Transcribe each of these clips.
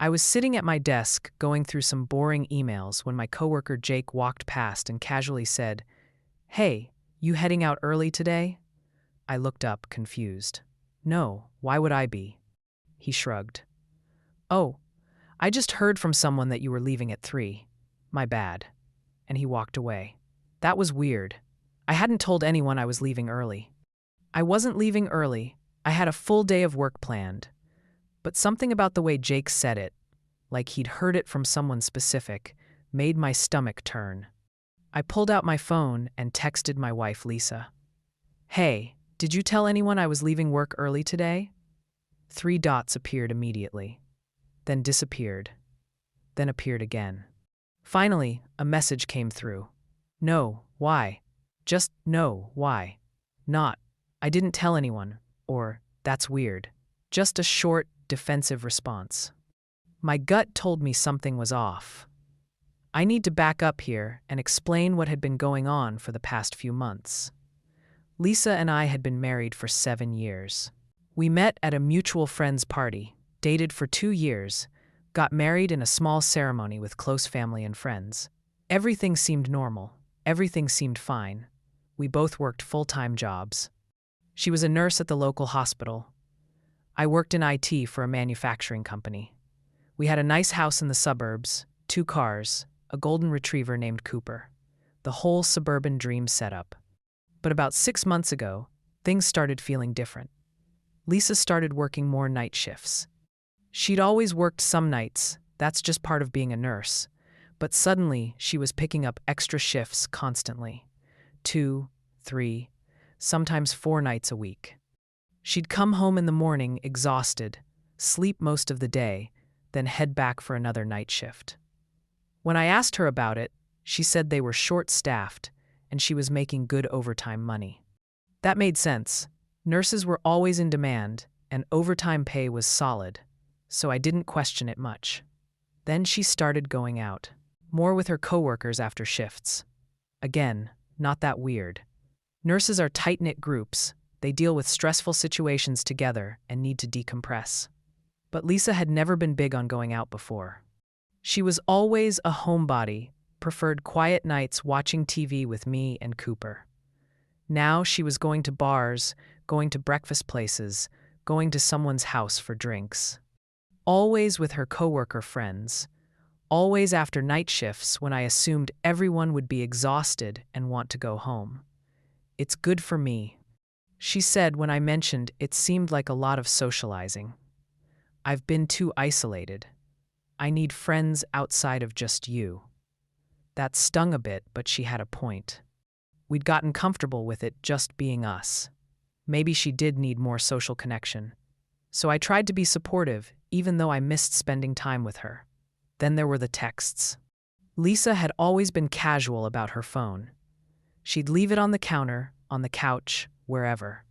I was sitting at my desk going through some boring emails when my coworker Jake walked past and casually said, "Hey, you heading out early today?" I looked up, confused. "No, why would I be?" He shrugged. "Oh, I just heard from someone that you were leaving at 3. My bad." And he walked away. That was weird. I hadn't told anyone I was leaving early. I wasn't leaving early. I had a full day of work planned. But something about the way Jake said it, like he'd heard it from someone specific, made my stomach turn. I pulled out my phone and texted my wife, Lisa. "Hey, did you tell anyone I was leaving work early today?" 3 dots appeared immediately, then disappeared, then appeared again. Finally, a message came through. "No, why? Just no, why? Not, I didn't tell anyone," or "That's weird." Just a short, defensive response. My gut told me something was off. I need to back up here and explain what had been going on for the past few months. Lisa and I had been married for 7 years. We met at a mutual friend's party, dated for 2 years, got married in a small ceremony with close family and friends. Everything seemed normal. Everything seemed fine. We both worked full-time jobs. She was a nurse at the local hospital. I worked in IT for a manufacturing company. We had a nice house in the suburbs, 2 cars, a golden retriever named Cooper. The whole suburban dream setup. But about 6 months ago, things started feeling different. Lisa started working more night shifts. She'd always worked some nights, that's just part of being a nurse, but suddenly she was picking up extra shifts constantly. 2, 3, sometimes 4 nights a week. She'd come home in the morning exhausted, sleep most of the day, then head back for another night shift. When I asked her about it, she said they were short-staffed and she was making good overtime money. That made sense. Nurses were always in demand and overtime pay was solid, so I didn't question it much. Then she started going out, more with her coworkers after shifts. Again, not that weird. Nurses are tight-knit groups. They deal with stressful situations together and need to decompress. But Lisa had never been big on going out before. She was always a homebody, preferred quiet nights watching TV with me and Cooper. Now she was going to bars, going to breakfast places, going to someone's house for drinks. Always with her coworker friends. Always after night shifts when I assumed everyone would be exhausted and want to go home. "It's good for me," she said when I mentioned it seemed like a lot of socializing. "I've been too isolated. I need friends outside of just you." That stung a bit, but she had a point. We'd gotten comfortable with it just being us. Maybe she did need more social connection. So I tried to be supportive, even though I missed spending time with her. Then there were the texts. Lisa had always been casual about her phone. She'd leave it on the counter, on the couch, wherever.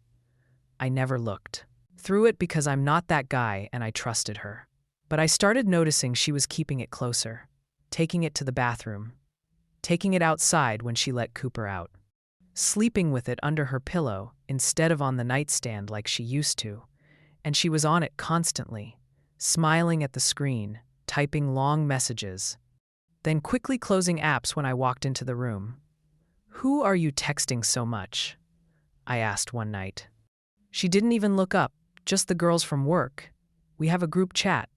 I never looked. Threw it because I'm not that guy and I trusted her. But I started noticing she was keeping it closer, taking it to the bathroom, taking it outside when she let Cooper out, sleeping with it under her pillow instead of on the nightstand like she used to, and she was on it constantly, smiling at the screen, typing long messages, then quickly closing apps when I walked into the room. "Who are you texting so much?" I asked one night. She didn't even look up, just the girls from work. We have a group chat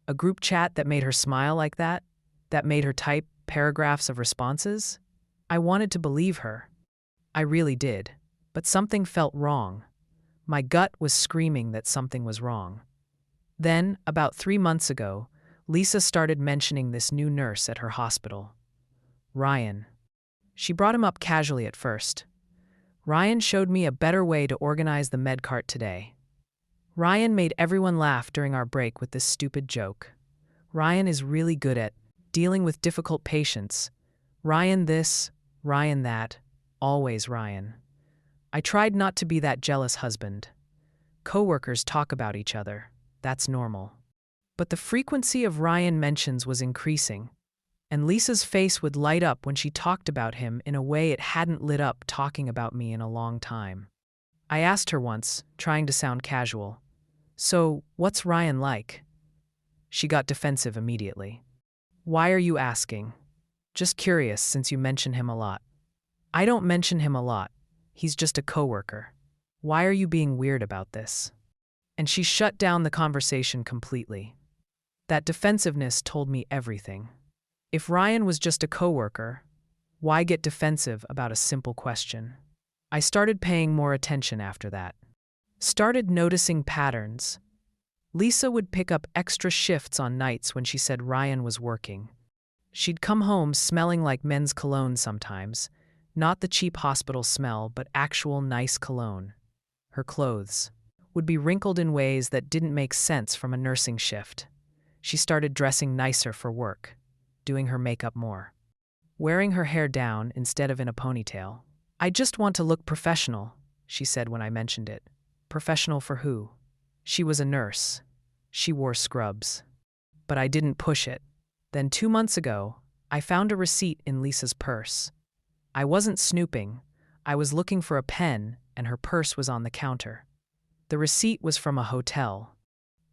that made her smile like that made her type paragraphs of responses. I wanted to believe her. I really did, but something felt wrong. My gut was screaming that something was wrong. Then, about 3 months ago, Lisa started mentioning this new nurse at her hospital. Ryan. She brought him up casually at first. "Ryan showed me a better way to organize the med cart today." Ryan made everyone laugh during our break with this stupid joke. "Ryan is really good at dealing with difficult patients. Ryan this, Ryan that, always Ryan." I tried not to be that jealous husband. Coworkers talk about each other. That's normal. But the frequency of Ryan mentions was increasing, and Lisa's face would light up when she talked about him in a way it hadn't lit up talking about me in a long time. I asked her once, trying to sound casual, "So, what's Ryan like?" She got defensive immediately. Why are you asking? Just curious since you mention him a lot. I don't mention him a lot. He's just a coworker. Why are you being weird about this? And she shut down the conversation completely. That defensiveness told me everything. If Ryan was just a coworker, why get defensive about a simple question? I started paying more attention after that. Started noticing patterns. Lisa would pick up extra shifts on nights when she said Ryan was working. She'd come home smelling like men's cologne sometimes, not the cheap hospital smell, but actual nice cologne. Her clothes would be wrinkled in ways that didn't make sense from a nursing shift. She started dressing nicer for work, doing her makeup more, wearing her hair down instead of in a ponytail. I just want to look professional, she said when I mentioned it. Professional for who? She was a nurse. She wore scrubs. But I didn't push it. Then 2 months ago, I found a receipt in Lisa's purse. I wasn't snooping. I was looking for a pen, and her purse was on the counter. The receipt was from a hotel.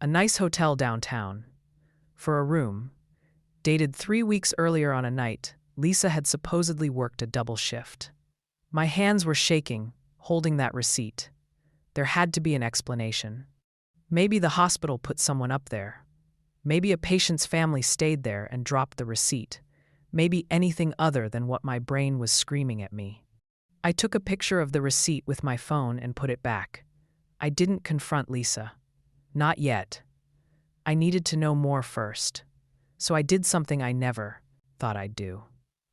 A nice hotel downtown. For a room. Dated 3 weeks earlier on a night, Lisa had supposedly worked a double shift. My hands were shaking, holding that receipt. There had to be an explanation. Maybe the hospital put someone up there. Maybe a patient's family stayed there and dropped the receipt. Maybe anything other than what my brain was screaming at me. I took a picture of the receipt with my phone and put it back. I didn't confront Lisa. Not yet. I needed to know more first. So I did something I never thought I'd do.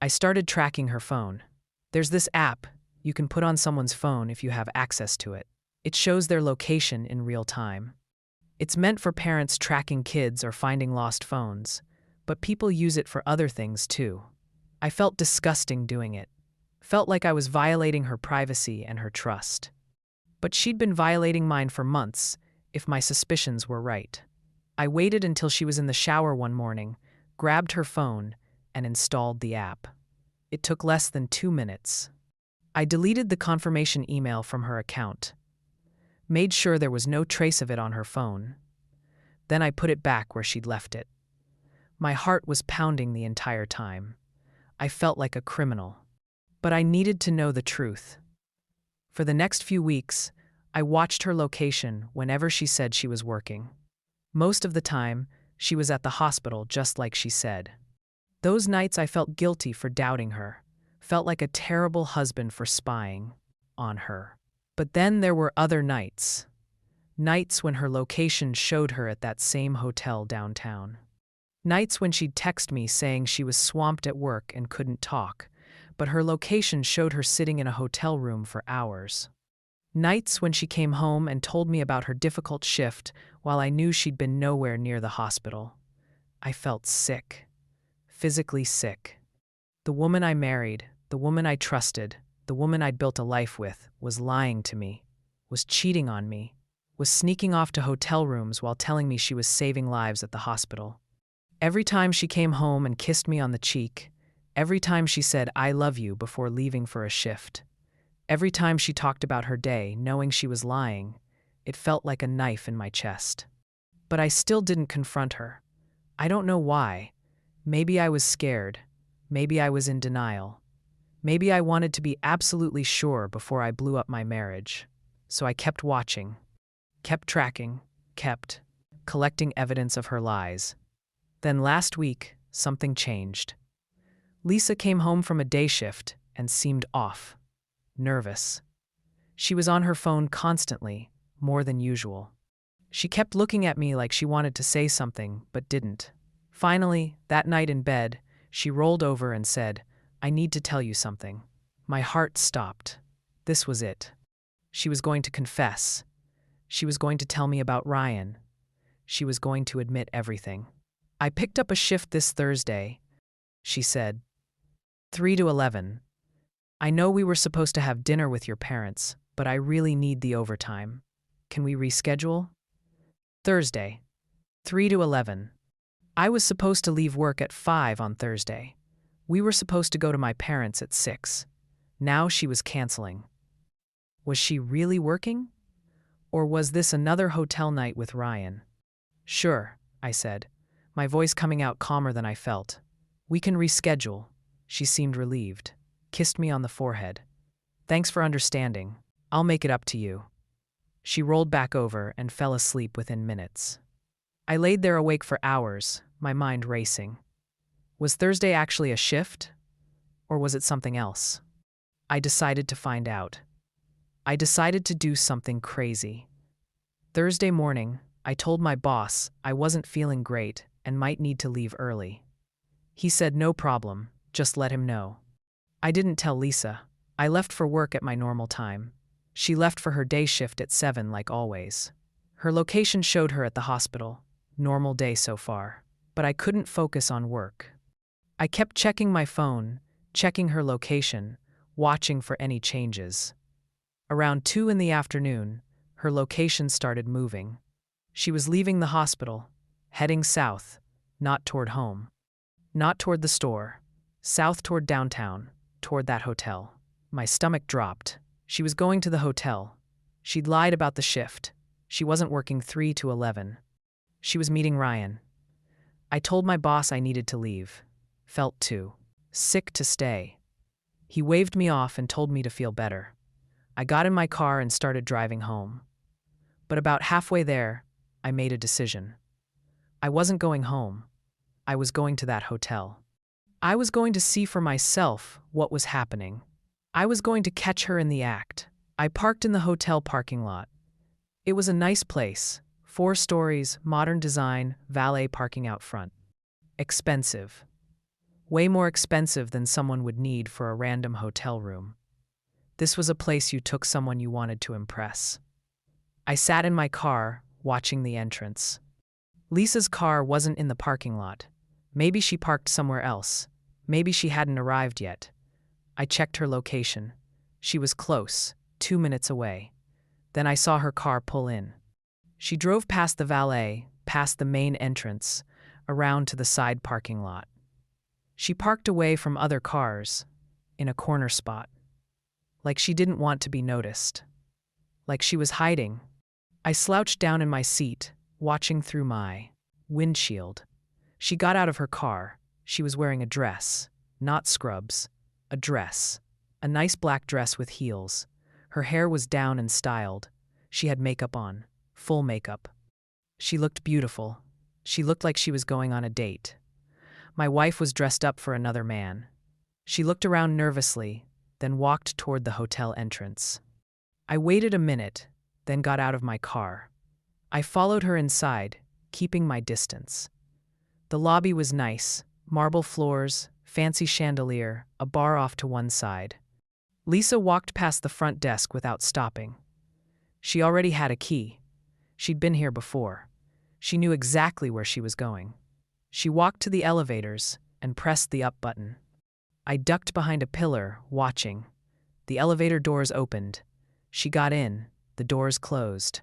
I started tracking her phone. There's this app you can put on someone's phone if you have access to it. It shows their location in real time. It's meant for parents tracking kids or finding lost phones, but people use it for other things too. I felt disgusting doing it. Felt like I was violating her privacy and her trust. But she'd been violating mine for months, if my suspicions were right. I waited until she was in the shower one morning, grabbed her phone, and installed the app. It took less than 2 minutes. I deleted the confirmation email from her account. Made sure there was no trace of it on her phone. Then I put it back where she'd left it. My heart was pounding the entire time. I felt like a criminal. But I needed to know the truth. For the next few weeks, I watched her location whenever she said she was working. Most of the time, she was at the hospital just like she said. Those nights I felt guilty for doubting her, felt like a terrible husband for spying on her. But then there were other nights. Nights when her location showed her at that same hotel downtown. Nights when she'd text me saying she was swamped at work and couldn't talk, but her location showed her sitting in a hotel room for hours. Nights when she came home and told me about her difficult shift while I knew she'd been nowhere near the hospital. I felt sick. Physically sick. The woman I married, the woman I trusted, the woman I'd built a life with, was lying to me, was cheating on me, was sneaking off to hotel rooms while telling me she was saving lives at the hospital. Every time she came home and kissed me on the cheek, every time she said, "I love you," before leaving for a shift, every time she talked about her day, knowing she was lying, it felt like a knife in my chest. But I still didn't confront her. I don't know why. Maybe I was scared. Maybe I was in denial. Maybe I wanted to be absolutely sure before I blew up my marriage. So I kept watching, kept tracking, kept collecting evidence of her lies. Then last week, something changed. Lisa came home from a day shift and seemed off, nervous. She was on her phone constantly, more than usual. She kept looking at me like she wanted to say something, but didn't. Finally, that night in bed, she rolled over and said, "I need to tell you something." My heart stopped. This was it. She was going to confess. She was going to tell me about Ryan. She was going to admit everything. "I picked up a shift this Thursday," she said. 3 to 11. "I know we were supposed to have dinner with your parents, but I really need the overtime. Can we reschedule?" Thursday, 3 to 11. "I was supposed to leave work at 5 on Thursday. We were supposed to go to my parents at 6. Now she was canceling. Was she really working? Or was this another hotel night with Ryan? "Sure," I said. my voice coming out calmer than I felt. We can reschedule. She seemed relieved, kissed me on the forehead. Thanks for understanding. I'll make it up to you. She rolled back over and fell asleep within minutes. I laid there awake for hours, my mind racing. Was Thursday actually a shift? Or was it something else? I decided to find out. I decided to do something crazy. Thursday morning, I told my boss I wasn't feeling great and might need to leave early. He said no problem, just let him know. I didn't tell Lisa. I left for work at my normal time. She left for her day shift at 7 like always. Her location showed her at the hospital. Normal day so far. But I couldn't focus on work. I kept checking my phone, checking her location, watching for any changes. Around 2 in the afternoon, her location started moving. She was leaving the hospital, heading south, not toward home. Not toward the store, south toward downtown, toward that hotel. My stomach dropped. She was going to the hotel. She'd lied about the shift. She wasn't working 3 to 11. She was meeting Ryan. I told my boss I needed to leave. Felt too sick to stay. He waved me off and told me to feel better. I got in my car and started driving home. But about halfway there, I made a decision. I wasn't going home. I was going to that hotel. I was going to see for myself what was happening. I was going to catch her in the act. I parked in the hotel parking lot. It was a nice place. 4 stories, modern design, valet parking out front. Expensive. Way more expensive than someone would need for a random hotel room. This was a place you took someone you wanted to impress. I sat in my car, watching the entrance. Lisa's car wasn't in the parking lot. Maybe she parked somewhere else. Maybe she hadn't arrived yet. I checked her location. She was close, 2 minutes away. Then I saw her car pull in. She drove past the valet, past the main entrance, around to the side parking lot. She parked away from other cars, in a corner spot. Like she didn't want to be noticed. Like she was hiding. I slouched down in my seat, watching through my windshield. She got out of her car. She was wearing a dress, not scrubs, a dress. A nice black dress with heels. Her hair was down and styled. She had makeup on, full makeup. She looked beautiful. She looked like she was going on a date. My wife was dressed up for another man. She looked around nervously, then walked toward the hotel entrance. I waited a minute, then got out of my car. I followed her inside, keeping my distance. The lobby was nice, marble floors, fancy chandelier, a bar off to one side. Lisa walked past the front desk without stopping. She already had a key. She'd been here before. She knew exactly where she was going. She walked to the elevators and pressed the up button. I ducked behind a pillar, watching. The elevator doors opened. She got in. The doors closed.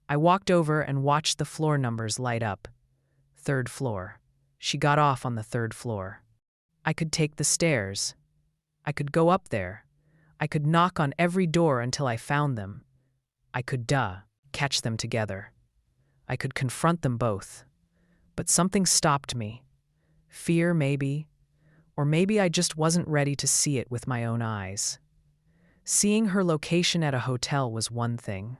I walked over and watched the floor numbers light up. 3rd floor. She got off on the 3rd floor. I could take the stairs. I could go up there. I could knock on every door until I found them. I could catch them together. I could confront them both. But something stopped me. Fear, maybe. Or maybe I just wasn't ready to see it with my own eyes. Seeing her location at a hotel was one thing.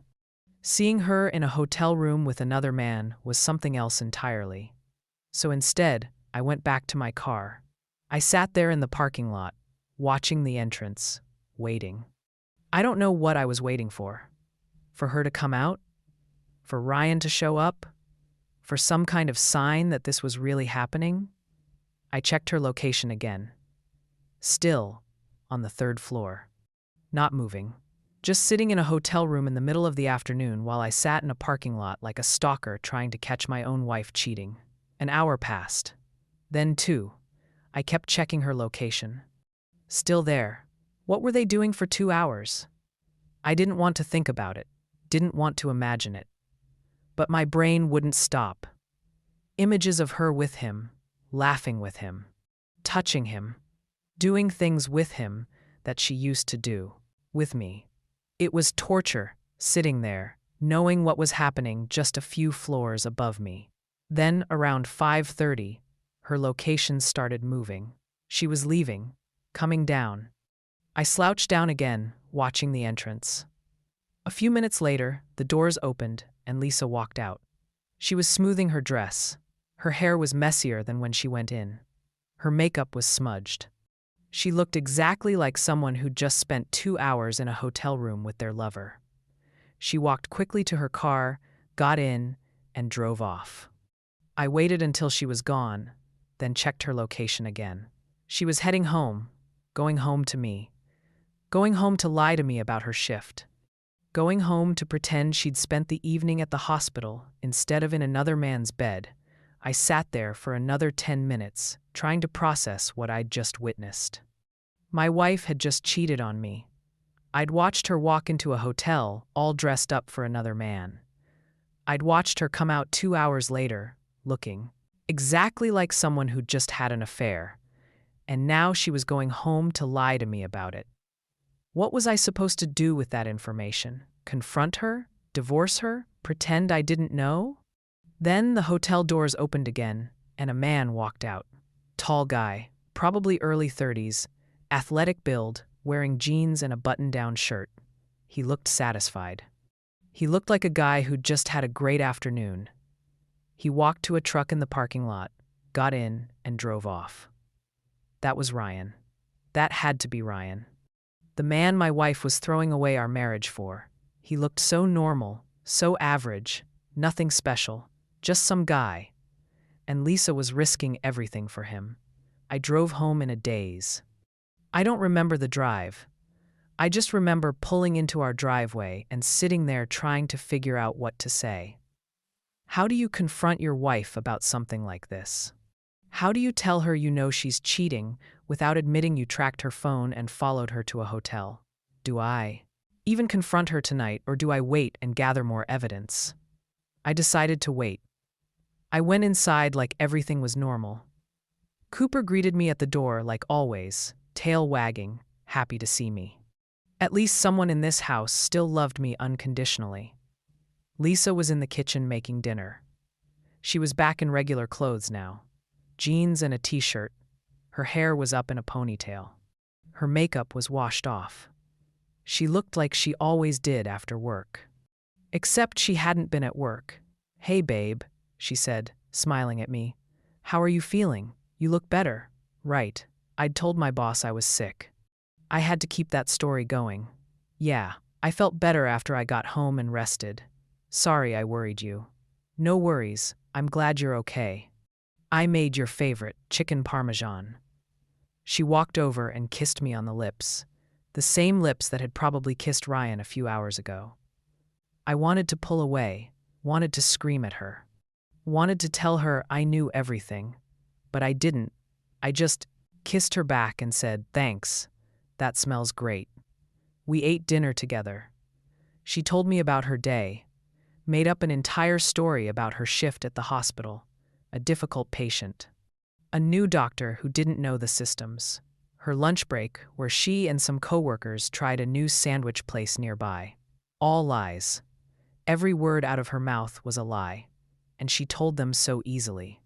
Seeing her in a hotel room with another man was something else entirely. So instead, I went back to my car. I sat there in the parking lot, watching the entrance, waiting. I don't know what I was waiting for. For her to come out? For Ryan to show up? For some kind of sign that this was really happening? I checked her location again. Still, on the 3rd floor. Not moving. Just sitting in a hotel room in the middle of the afternoon while I sat in a parking lot like a stalker trying to catch my own wife cheating. An hour passed. Then 2. I kept checking her location. Still there. What were they doing for 2 hours? I didn't want to think about it. Didn't want to imagine it. But my brain wouldn't stop. Images of her with him, laughing with him, touching him, doing things with him that she used to do with me. It was torture, sitting there, knowing what was happening just a few floors above me. Then, around 5:30, her location started moving. She was leaving, coming down. I slouched down again, watching the entrance. A few minutes later, the doors opened and Lisa walked out. She was smoothing her dress. Her hair was messier than when she went in. Her makeup was smudged. She looked exactly like someone who'd just spent 2 hours in a hotel room with their lover. She walked quickly to her car, got in, and drove off. I waited until she was gone, then checked her location again. She was heading home, going home to me, going home to lie to me about her shift, going home to pretend she'd spent the evening at the hospital instead of in another man's bed. I sat there for another 10 minutes, trying to process what I'd just witnessed. My wife had just cheated on me. I'd watched her walk into a hotel, all dressed up for another man. I'd watched her come out 2 hours later, looking exactly like someone who'd just had an affair. And now she was going home to lie to me about it. What was I supposed to do with that information? Confront her? Divorce her? Pretend I didn't know? Then the hotel doors opened again, and a man walked out. Tall guy, probably early 30s, athletic build, wearing jeans and a button-down shirt. He looked satisfied. He looked like a guy who'd just had a great afternoon. He walked to a truck in the parking lot, got in, and drove off. That was Ryan. That had to be Ryan. The man my wife was throwing away our marriage for. He looked so normal, so average, nothing special, just some guy. And Lisa was risking everything for him. I drove home in a daze. I don't remember the drive. I just remember pulling into our driveway and sitting there trying to figure out what to say. How do you confront your wife about something like this? How do you tell her you know she's cheating without admitting you tracked her phone and followed her to a hotel? Do I even confront her tonight, or do I wait and gather more evidence? I decided to wait. I went inside like everything was normal. Cooper greeted me at the door like always, tail wagging, happy to see me. At least someone in this house still loved me unconditionally. Lisa was in the kitchen making dinner. She was back in regular clothes now. Jeans and a t-shirt. Her hair was up in a ponytail. Her makeup was washed off. She looked like she always did after work. Except she hadn't been at work. "Hey, babe," she said, smiling at me. "How are you feeling? You look better." Right. I'd told my boss I was sick. I had to keep that story going. Yeah, I felt better after I got home and rested. Sorry I worried you. No worries, I'm glad you're okay. I made your favorite, chicken parmesan. She walked over and kissed me on the lips, the same lips that had probably kissed Ryan a few hours ago. I wanted to pull away, wanted to scream at her, wanted to tell her I knew everything, but I didn't. I just kissed her back and said, "Thanks, that smells great." We ate dinner together. She told me about her day, made up an entire story about her shift at the hospital, a difficult patient, a new doctor who didn't know the systems, her lunch break where she and some coworkers tried a new sandwich place nearby. All lies. Every word out of her mouth was a lie, and she told them so easily,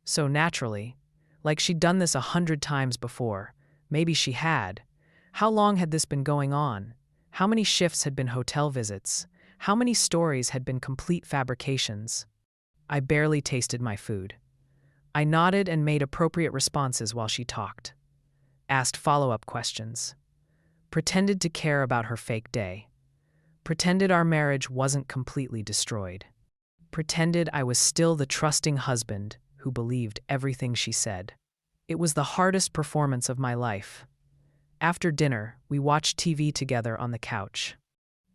so naturally, like she'd done this 100 times before. Maybe she had. How long had this been going on? How many shifts had been hotel visits? How many stories had been complete fabrications? I barely tasted my food. I nodded and made appropriate responses while she talked, asked follow-up questions, pretended to care about her fake day, pretended our marriage wasn't completely destroyed, pretended I was still the trusting husband who believed everything she said. It was the hardest performance of my life. After dinner, we watched TV together on the couch.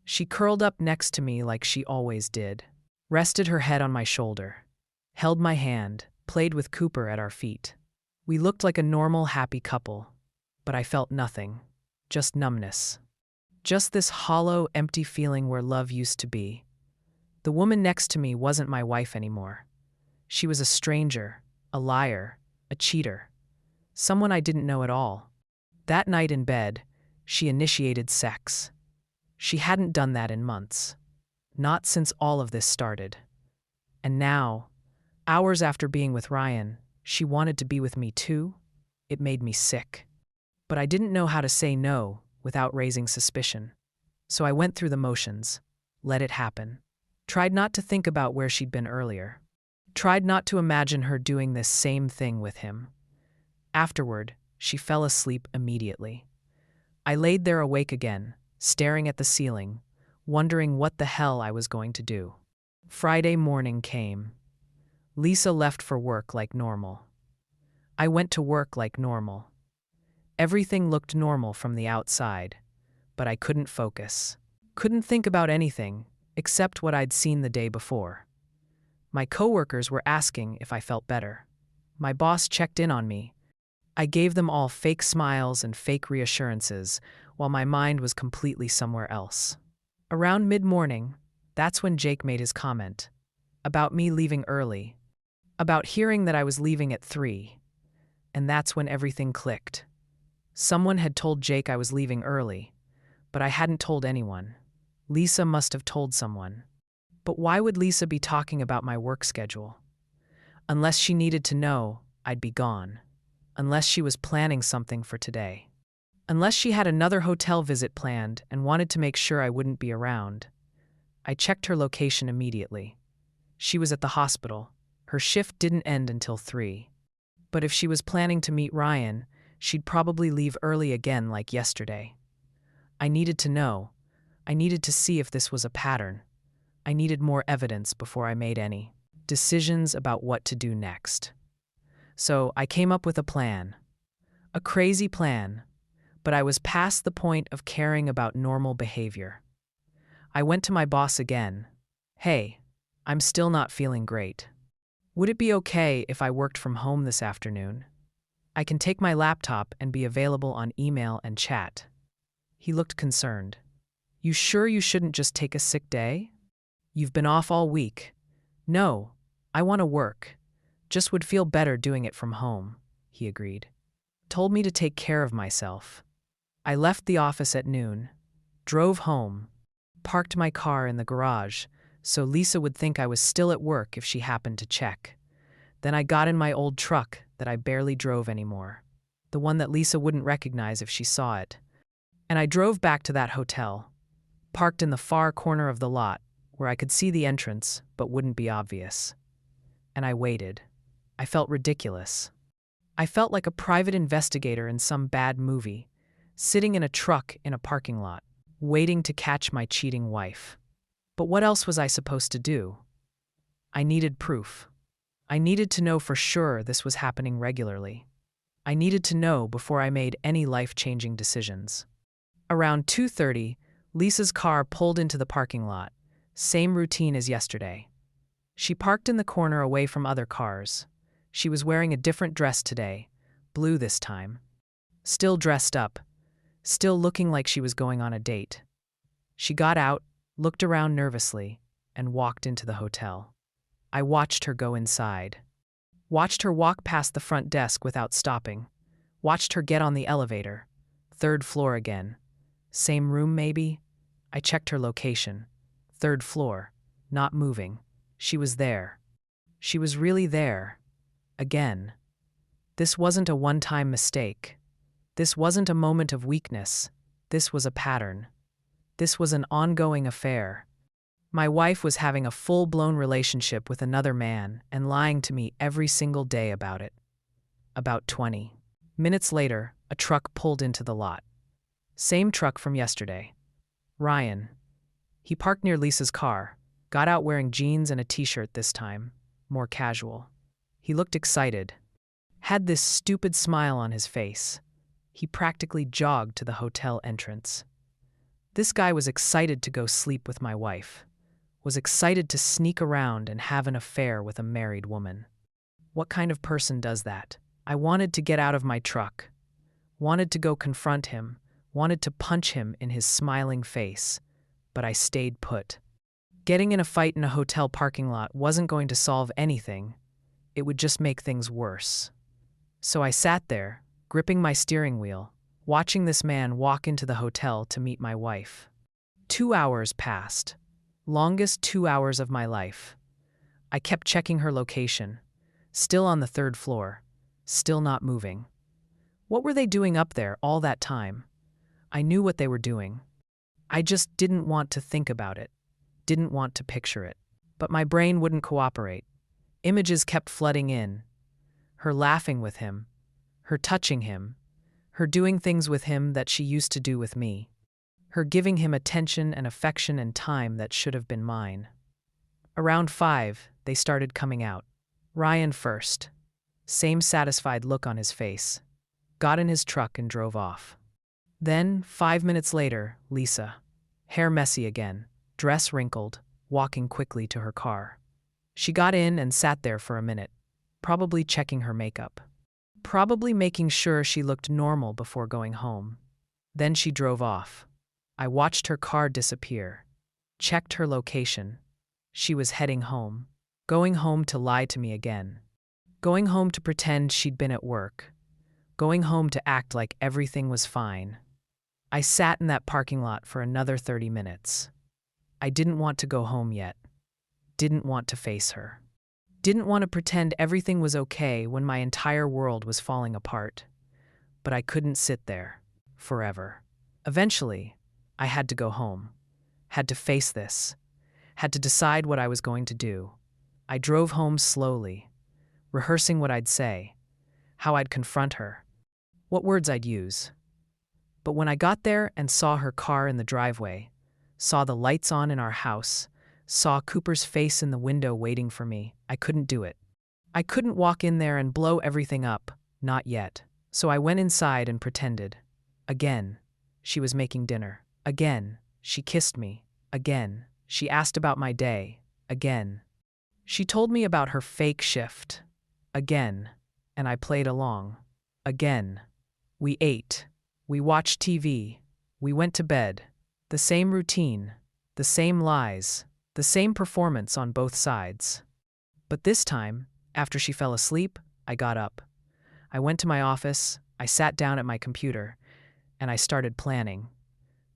She curled up next to me like she always did, rested her head on my shoulder, held my hand, played with Cooper at our feet. We looked like a normal, happy couple, but I felt nothing, just numbness. Just this hollow, empty feeling where love used to be. The woman next to me wasn't my wife anymore. She was a stranger, a liar, a cheater, someone I didn't know at all. That night in bed, she initiated sex. She hadn't done that in months. Not since all of this started. And now, Hours after being with Ryan, she wanted to be with me too? It made me sick. But I didn't know how to say no without raising suspicion. So I went through the motions, let it happen. Tried not to think about where she'd been earlier. Tried not to imagine her doing this same thing with him. Afterward, she fell asleep immediately. I laid there awake again, staring at the ceiling, wondering what the hell I was going to do. Friday morning came. Lisa left for work like normal. I went to work like normal. Everything looked normal from the outside, but I couldn't focus. Couldn't think about anything except what I'd seen the day before. My coworkers were asking if I felt better. My boss checked in on me. I gave them all fake smiles and fake reassurances while my mind was completely somewhere else. Around mid-morning, that's when Jake made his comment. About me leaving early. About hearing that I was leaving at 3. And that's when everything clicked. Someone had told Jake I was leaving early, but I hadn't told anyone. Lisa must have told someone. But why would Lisa be talking about my work schedule? Unless she needed to know, I'd be gone. Unless she was planning something for today. Unless she had another hotel visit planned and wanted to make sure I wouldn't be around. I checked her location immediately. She was at the hospital. Her shift didn't end until 3. But if she was planning to meet Ryan, she'd probably leave early again like yesterday. I needed to know. I needed to see if this was a pattern. I needed more evidence before I made any decisions about what to do next. So I came up with a plan. A crazy plan, but I was past the point of caring about normal behavior. I went to my boss again. Hey, I'm still not feeling great. Would it be okay if I worked from home this afternoon? I can take my laptop and be available on email and chat. He looked concerned. You sure you shouldn't just take a sick day? You've been off all week. No, I want to work. Just would feel better doing it from home, he agreed. Told me to take care of myself. I left the office at noon, drove home, parked my car in the garage so Lisa would think I was still at work if she happened to check. Then I got in my old truck that I barely drove anymore, the one that Lisa wouldn't recognize if she saw it. And I drove back to that hotel, parked in the far corner of the lot where I could see the entrance but wouldn't be obvious. And I waited. I felt ridiculous. I felt like a private investigator in some bad movie, sitting in a truck in a parking lot, waiting to catch my cheating wife. But what else was I supposed to do? I needed proof. I needed to know for sure this was happening regularly. I needed to know before I made any life-changing decisions. Around 2:30, Lisa's car pulled into the parking lot. Same routine as yesterday. She parked in the corner away from other cars. She was wearing a different dress today, blue this time. Still dressed up, still looking like she was going on a date. She got out, looked around nervously, and walked into the hotel. I watched her go inside. Watched her walk past the front desk without stopping. Watched her get on the elevator. 3rd floor again. Same room, maybe? I checked her location. 3rd floor. Not moving. She was there. She was really there. Again. This wasn't a one-time mistake. This wasn't a moment of weakness. This was a pattern. This was an ongoing affair. My wife was having a full-blown relationship with another man and lying to me every single day about it. About 20 minutes later, a truck pulled into the lot. Same truck from yesterday. Ryan. He parked near Lisa's car, got out wearing jeans and a t-shirt this time, more casual. He looked excited. Had this stupid smile on his face. He practically jogged to the hotel entrance. This guy was excited to go sleep with my wife. Was excited to sneak around and have an affair with a married woman. What kind of person does that? I wanted to get out of my truck. Wanted to go confront him. Wanted to punch him in his smiling face. But I stayed put. Getting in a fight in a hotel parking lot wasn't going to solve anything. It would just make things worse. So I sat there, gripping my steering wheel, watching this man walk into the hotel to meet my wife. 2 hours passed. Longest 2 hours of my life. I kept checking her location. Still on the third floor. Still not moving. What were they doing up there all that time? I knew what they were doing. I just didn't want to think about it. Didn't want to picture it. But my brain wouldn't cooperate. Images kept flooding in. Her laughing with him. Her touching him. Her doing things with him that she used to do with me. Her giving him attention and affection and time that should have been mine. Around 5, they started coming out. Ryan first. Same satisfied look on his face. Got in his truck and drove off. Then, 5 minutes later, Lisa. Hair messy again, dress wrinkled, walking quickly to her car. She got in and sat there for a minute, probably checking her makeup. Probably making sure she looked normal before going home. Then she drove off. I watched her car disappear. Checked her location. She was heading home. Going home to lie to me again. Going home to pretend she'd been at work. Going home to act like everything was fine. I sat in that parking lot for another 30 minutes. I didn't want to go home yet. Didn't want to face her. Didn't want to pretend everything was okay when my entire world was falling apart. But I couldn't sit there. Forever. Eventually, I had to go home. Had to face this. Had to decide what I was going to do. I drove home slowly, rehearsing what I'd say, how I'd confront her, what words I'd use. But when I got there and saw her car in the driveway, saw the lights on in our house, saw Cooper's face in the window waiting for me, I couldn't do it. I couldn't walk in there and blow everything up, not yet. So I went inside and pretended. Again, she was making dinner. Again, she kissed me. Again, she asked about my day. Again. She told me about her fake shift. Again, and I played along. Again. We ate. We watched TV. We went to bed. The same routine. The same lies. The same performance on both sides. But this time, after she fell asleep, I got up. I went to my office, I sat down at my computer, and I started planning.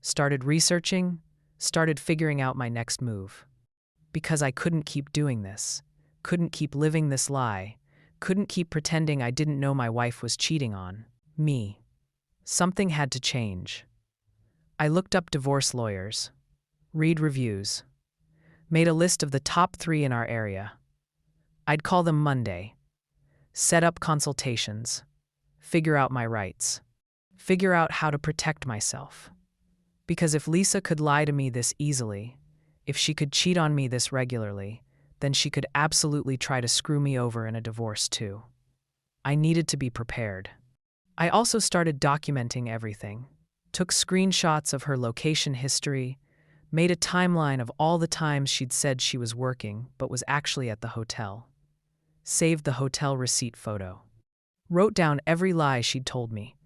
Started researching, started figuring out my next move. Because I couldn't keep doing this. Couldn't keep living this lie. Couldn't keep pretending I didn't know my wife was cheating on me. Something had to change. I looked up divorce lawyers. Read reviews. Made a list of the top 3 in our area. I'd call them Monday. Set up consultations. Figure out my rights. Figure out how to protect myself. Because if Lisa could lie to me this easily, if she could cheat on me this regularly, then she could absolutely try to screw me over in a divorce too. I needed to be prepared. I also started documenting everything. Took screenshots of her location history, made a timeline of all the times she'd said she was working but was actually at the hotel. Saved the hotel receipt photo. Wrote down every lie she'd told me.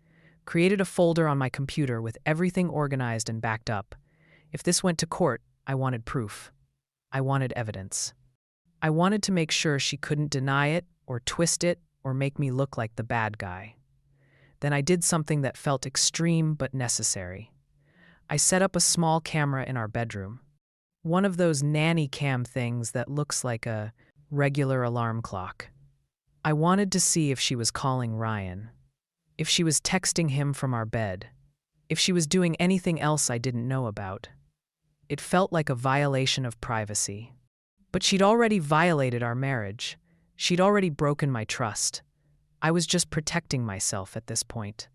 Created a folder on my computer with everything organized and backed up. If this went to court, I wanted proof. I wanted evidence. I wanted to make sure she couldn't deny it or twist it or make me look like the bad guy. Then I did something that felt extreme but necessary. I set up a small camera in our bedroom. One of those nanny cam things that looks like a regular alarm clock. I wanted to see if she was calling Ryan. If she was texting him from our bed. If she was doing anything else I didn't know about. It felt like a violation of privacy. But she'd already violated our marriage. She'd already broken my trust. I was just protecting myself at this point.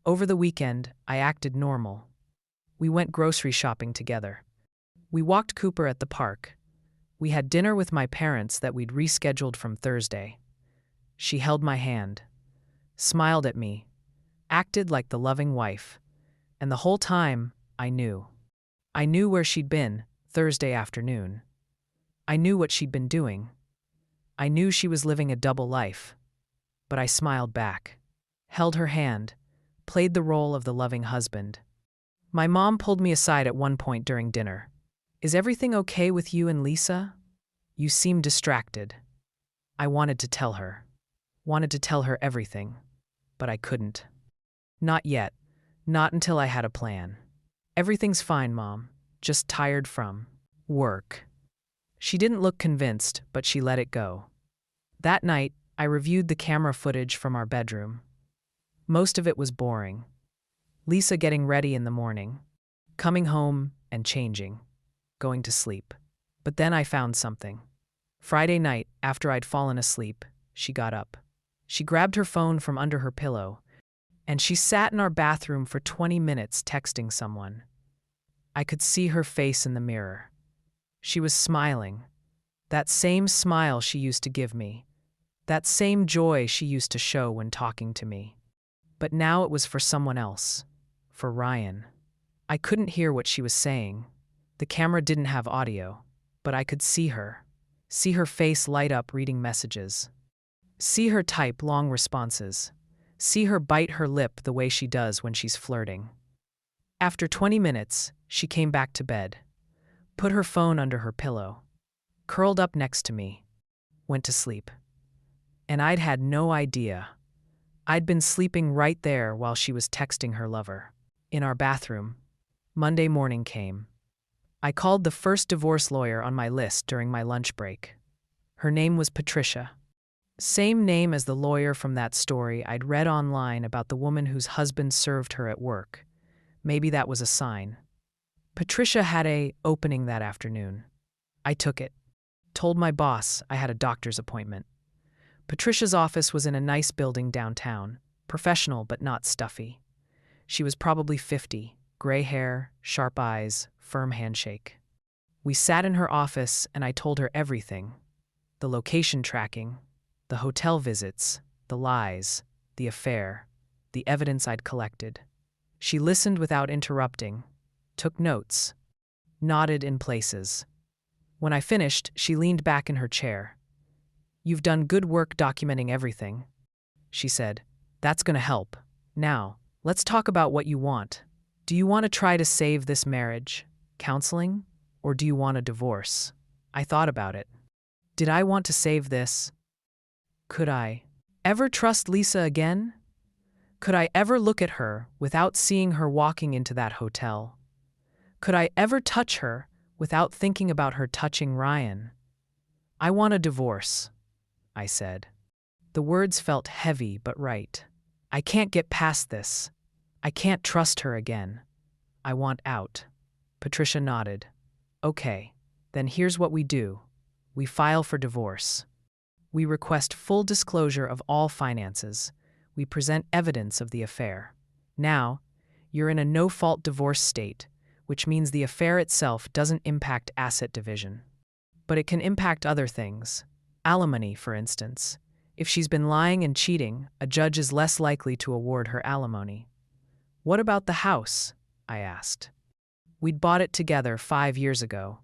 Over the weekend, I acted normal. We went grocery shopping together. We walked Cooper at the park. We had dinner with my parents that we'd rescheduled from Thursday. She held my hand. Smiled at me. Acted like the loving wife. And the whole time, I knew. I knew where she'd been Thursday afternoon. I knew what she'd been doing. I knew she was living a double life. But I smiled back. Held her hand. Played the role of the loving husband. My mom pulled me aside at one point during dinner. "Is everything okay with you and Lisa? You seem distracted." I wanted to tell her. Wanted to tell her everything. But I couldn't. Not yet. Not until I had a plan. "Everything's fine, Mom. Just tired from work." She didn't look convinced, but she let it go. That night, I reviewed the camera footage from our bedroom. Most of it was boring. Lisa getting ready in the morning, coming home and changing, going to sleep. But then I found something. Friday night, after I'd fallen asleep, she got up. She grabbed her phone from under her pillow, and she sat in our bathroom for 20 minutes texting someone. I could see her face in the mirror. She was smiling. That same smile she used to give me. That same joy she used to show when talking to me. But now it was for someone else. For Ryan. I couldn't hear what she was saying. The camera didn't have audio, but I could see her. See her face light up reading messages. See her type long responses. See her bite her lip the way she does when she's flirting. After 20 minutes, she came back to bed, put her phone under her pillow, curled up next to me, went to sleep. And I'd had no idea. I'd been sleeping right there while she was texting her lover. In our bathroom. Monday morning came. I called the first divorce lawyer on my list during my lunch break. Her name was Patricia. Same name as the lawyer from that story I'd read online about the woman whose husband served her at work. Maybe that was a sign. Patricia had a opening that afternoon. I took it. Told my boss I had a doctor's appointment. Patricia's office was in a nice building downtown, professional but not stuffy. She was probably 50, gray hair, sharp eyes, firm handshake. We sat in her office and I told her everything. The location tracking, the hotel visits, the lies, the affair, the evidence I'd collected. She listened without interrupting, took notes, nodded in places. When I finished, she leaned back in her chair. "You've done good work documenting everything," she said. "That's going to help. Now, let's talk about what you want. Do you want to try to save this marriage, counseling, or do you want a divorce?" I thought about it. Did I want to save this? Could I ever trust Lisa again? Could I ever look at her without seeing her walking into that hotel? Could I ever touch her without thinking about her touching Ryan? "I want a divorce," I said. The words felt heavy but right. I can't get past this. I can't trust her again. I want out. Patricia nodded. "Okay, then here's what we do. We file for divorce. We request full disclosure of all finances. We present evidence of the affair. Now, you're in a no-fault divorce state, which means the affair itself doesn't impact asset division. But it can impact other things. Alimony, for instance. If she's been lying and cheating, a judge is less likely to award her alimony." "What about the house?" I asked. We'd bought it together 5 years ago,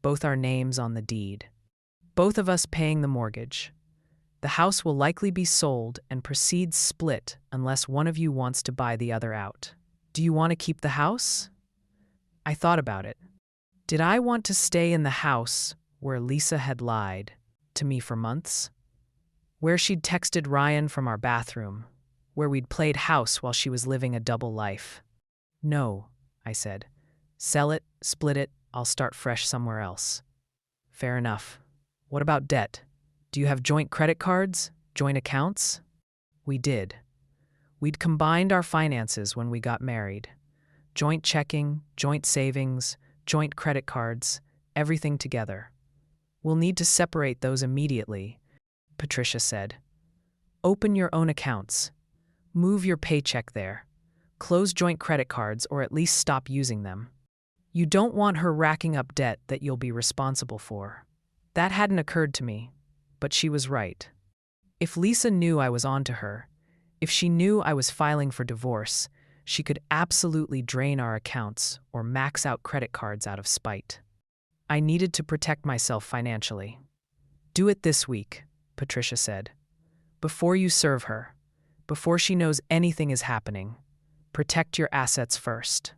both our names on the deed. Both of us paying the mortgage. The house will likely be sold and proceeds split unless one of you wants to buy the other out. Do you want to keep the house? I thought about it. Did I want to stay in the house where Lisa had lied to me for months? Where she'd texted Ryan from our bathroom? Where we'd played house while she was living a double life? "No," I said. "Sell it, split it, I'll start fresh somewhere else." "Fair enough. What about debt? Do you have joint credit cards? Joint accounts?" We did. We'd combined our finances when we got married. Joint checking, joint savings, joint credit cards, everything together. "We'll need to separate those immediately," Patricia said. "Open your own accounts. Move your paycheck there. Close joint credit cards or at least stop using them. You don't want her racking up debt that you'll be responsible for." That hadn't occurred to me, but she was right. If Lisa knew I was onto her, if she knew I was filing for divorce, she could absolutely drain our accounts or max out credit cards out of spite. I needed to protect myself financially. "Do it this week," Patricia said. "Before you serve her, before she knows anything is happening, protect your assets first."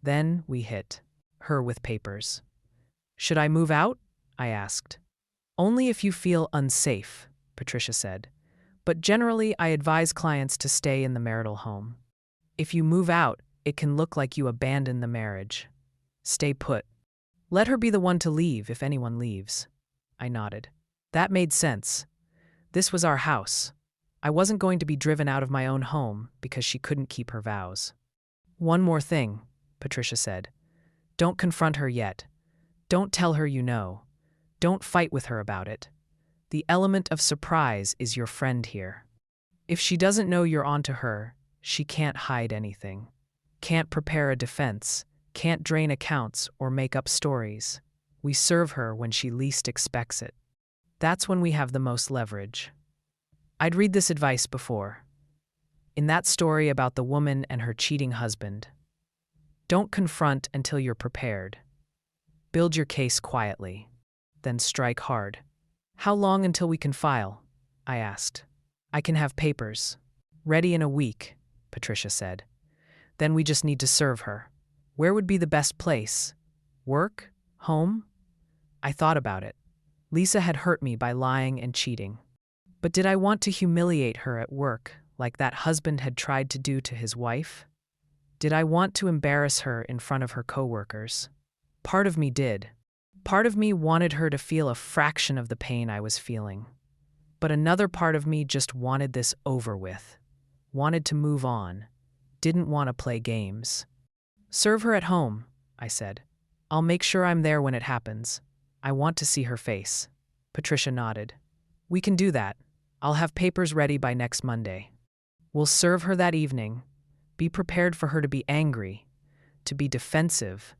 Then we hit her with papers. "Should I move out?" I asked. "Only if you feel unsafe," Patricia said. "But generally, I advise clients to stay in the marital home. If you move out, it can look like you abandon the marriage. Stay put. Let her be the one to leave if anyone leaves." I nodded. That made sense. This was our house. I wasn't going to be driven out of my own home because she couldn't keep her vows. One more thing, Patricia said. Don't confront her yet. Don't tell her you know. Don't fight with her about it. The element of surprise is your friend here. If she doesn't know you're onto her, she can't hide anything. Can't prepare a defense, can't drain accounts or make up stories. We serve her when she least expects it. That's when we have the most leverage. I'd read this advice before. In that story about the woman and her cheating husband. Don't confront until you're prepared. Build your case quietly, then strike hard. How long until we can file? I asked. I can have papers. Ready in a week, Patricia said. Then we just need to serve her. Where would be the best place? Work? Home? I thought about it. Lisa had hurt me by lying and cheating. But did I want to humiliate her at work like that husband had tried to do to his wife? Did I want to embarrass her in front of her coworkers? Part of me did. Part of me wanted her to feel a fraction of the pain I was feeling. But another part of me just wanted this over with. Wanted to move on. Didn't want to play games. Serve her at home, I said. I'll make sure I'm there when it happens. I want to see her face. Patricia nodded. We can do that. I'll have papers ready by next Monday. We'll serve her that evening. Be prepared for her to be angry, to be defensive,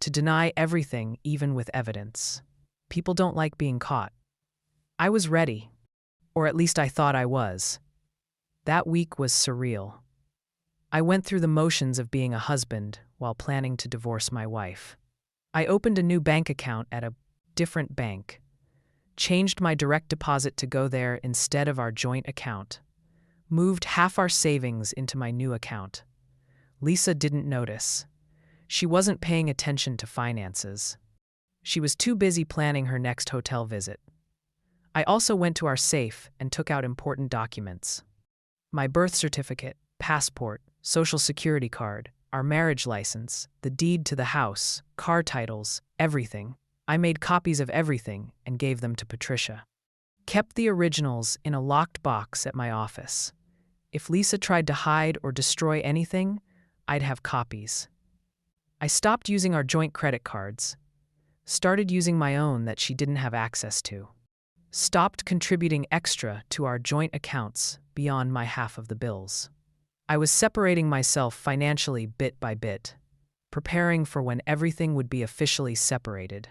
to deny everything even with evidence. People don't like being caught. I was ready, or at least I thought I was. That week was surreal. I went through the motions of being a husband while planning to divorce my wife. I opened a new bank account at a different bank, changed my direct deposit to go there instead of our joint account, moved half our savings into my new account. Lisa didn't notice. She wasn't paying attention to finances. She was too busy planning her next hotel visit. I also went to our safe and took out important documents. My birth certificate, passport, social security card, our marriage license, the deed to the house, car titles, everything. I made copies of everything and gave them to Patricia. Kept the originals in a locked box at my office. If Lisa tried to hide or destroy anything, I'd have copies. I stopped using our joint credit cards. Started using my own that she didn't have access to. Stopped contributing extra to our joint accounts beyond my half of the bills. I was separating myself financially bit by bit, preparing for when everything would be officially separated.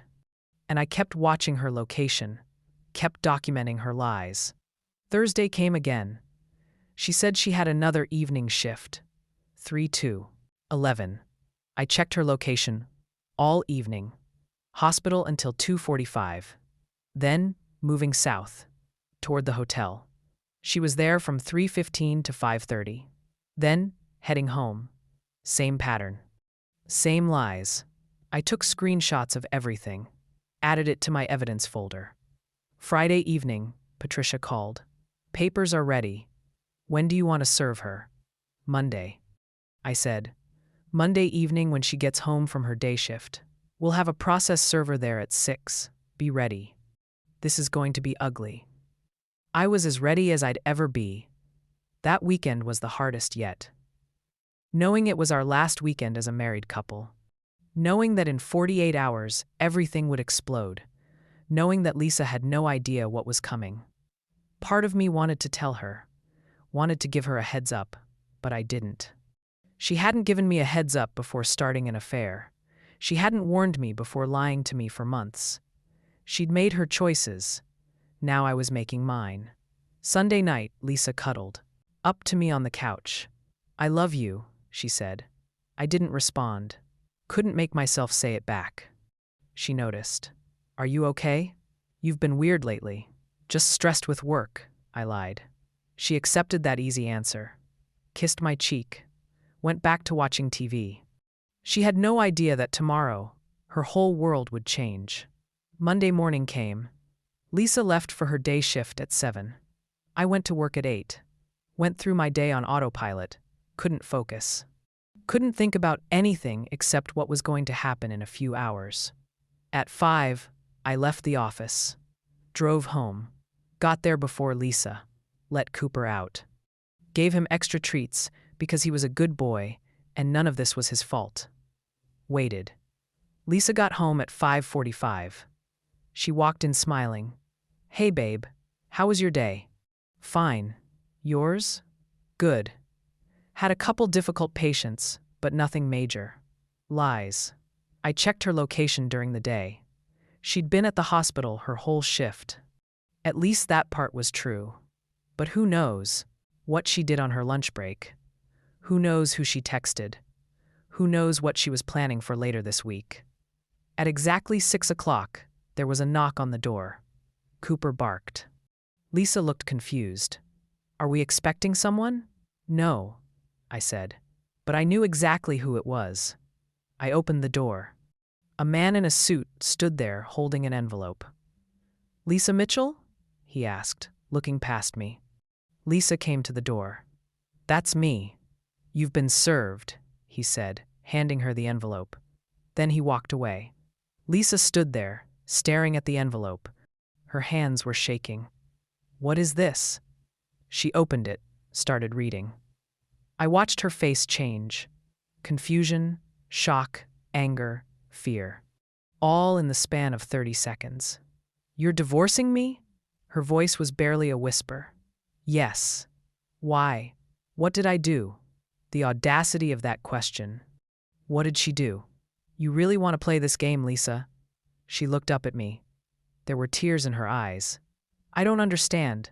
And I kept watching her location, kept documenting her lies. Thursday came again. She said she had another evening shift, 3-11. I checked her location, all evening. Hospital until 2:45. Then, moving south, toward the hotel. She was there from 3:15 to 5:30. Then, heading home. Same pattern. Same lies. I took screenshots of everything, added it to my evidence folder. Friday evening, Patricia called. Papers are ready. When do you want to serve her? Monday. I said. Monday evening when she gets home from her day shift. We'll have a process server there at 6. Be ready. This is going to be ugly. I was as ready as I'd ever be. That weekend was the hardest yet. Knowing it was our last weekend as a married couple. Knowing that in 48 hours, everything would explode. Knowing that Lisa had no idea what was coming. Part of me wanted to tell her. Wanted to give her a heads up, but I didn't. She hadn't given me a heads up before starting an affair. She hadn't warned me before lying to me for months. She'd made her choices. Now I was making mine. Sunday night, Lisa cuddled. Up to me on the couch. I love you, she said. I didn't respond. Couldn't make myself say it back. She noticed. Are you okay? You've been weird lately. Just stressed with work, I lied. She accepted that easy answer. Kissed my cheek. Went back to watching TV. She had no idea that tomorrow, her whole world would change. Monday morning came. Lisa left for her day shift at 7. I went to work at 8. Went through my day on autopilot. Couldn't focus. Couldn't think about anything except what was going to happen in a few hours. At 5, I left the office. Drove home. Got there before Lisa. Let Cooper out. Gave him extra treats because he was a good boy and none of this was his fault. Waited. Lisa got home at 5:45. She walked in smiling. Hey babe, how was your day? Fine. Yours? Good. Had a couple difficult patients, but nothing major. Lies. I checked her location during the day. She'd been at the hospital her whole shift. At least that part was true. But who knows what she did on her lunch break? Who knows who she texted? Who knows what she was planning for later this week? At exactly 6 o'clock, there was a knock on the door. Cooper barked. Lisa looked confused. Are we expecting someone? No, I said. But I knew exactly who it was. I opened the door. A man in a suit stood there holding an envelope. Lisa Mitchell? He asked, looking past me. Lisa came to the door. That's me. You've been served, he said, handing her the envelope. Then he walked away. Lisa stood there, staring at the envelope. Her hands were shaking. What is this? She opened it, started reading. I watched her face change. Confusion, shock, anger, fear. All in the span of 30 seconds. You're divorcing me? Her voice was barely a whisper. Yes. Why? What did I do? The audacity of that question. What did she do? You really want to play this game, Lisa? She looked up at me. There were tears in her eyes. I don't understand.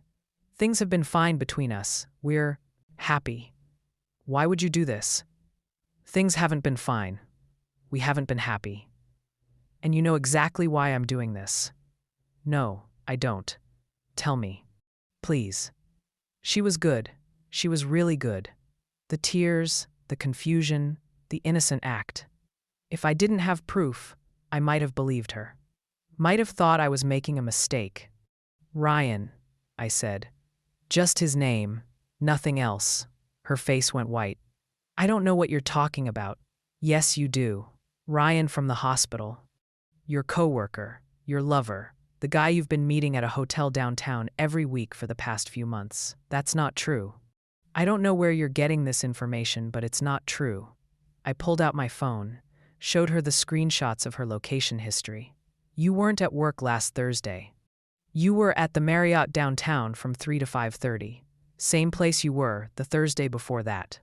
Things have been fine between us. We're happy. Why would you do this? Things haven't been fine. We haven't been happy. And you know exactly why I'm doing this. No, I don't. Tell me. Please. She was good. She was really good. The tears, the confusion, the innocent act. If I didn't have proof, I might have believed her. Might have thought I was making a mistake. Ryan, I said. Just his name, nothing else. Her face went white. I don't know what you're talking about. Yes, you do. Ryan from the hospital. Your coworker, your lover, the guy you've been meeting at a hotel downtown every week for the past few months. That's not true. I don't know where you're getting this information, but it's not true. I pulled out my phone, showed her the screenshots of her location history. You weren't at work last Thursday. You were at the Marriott downtown from 3 to 5:30. Same place you were the Thursday before that.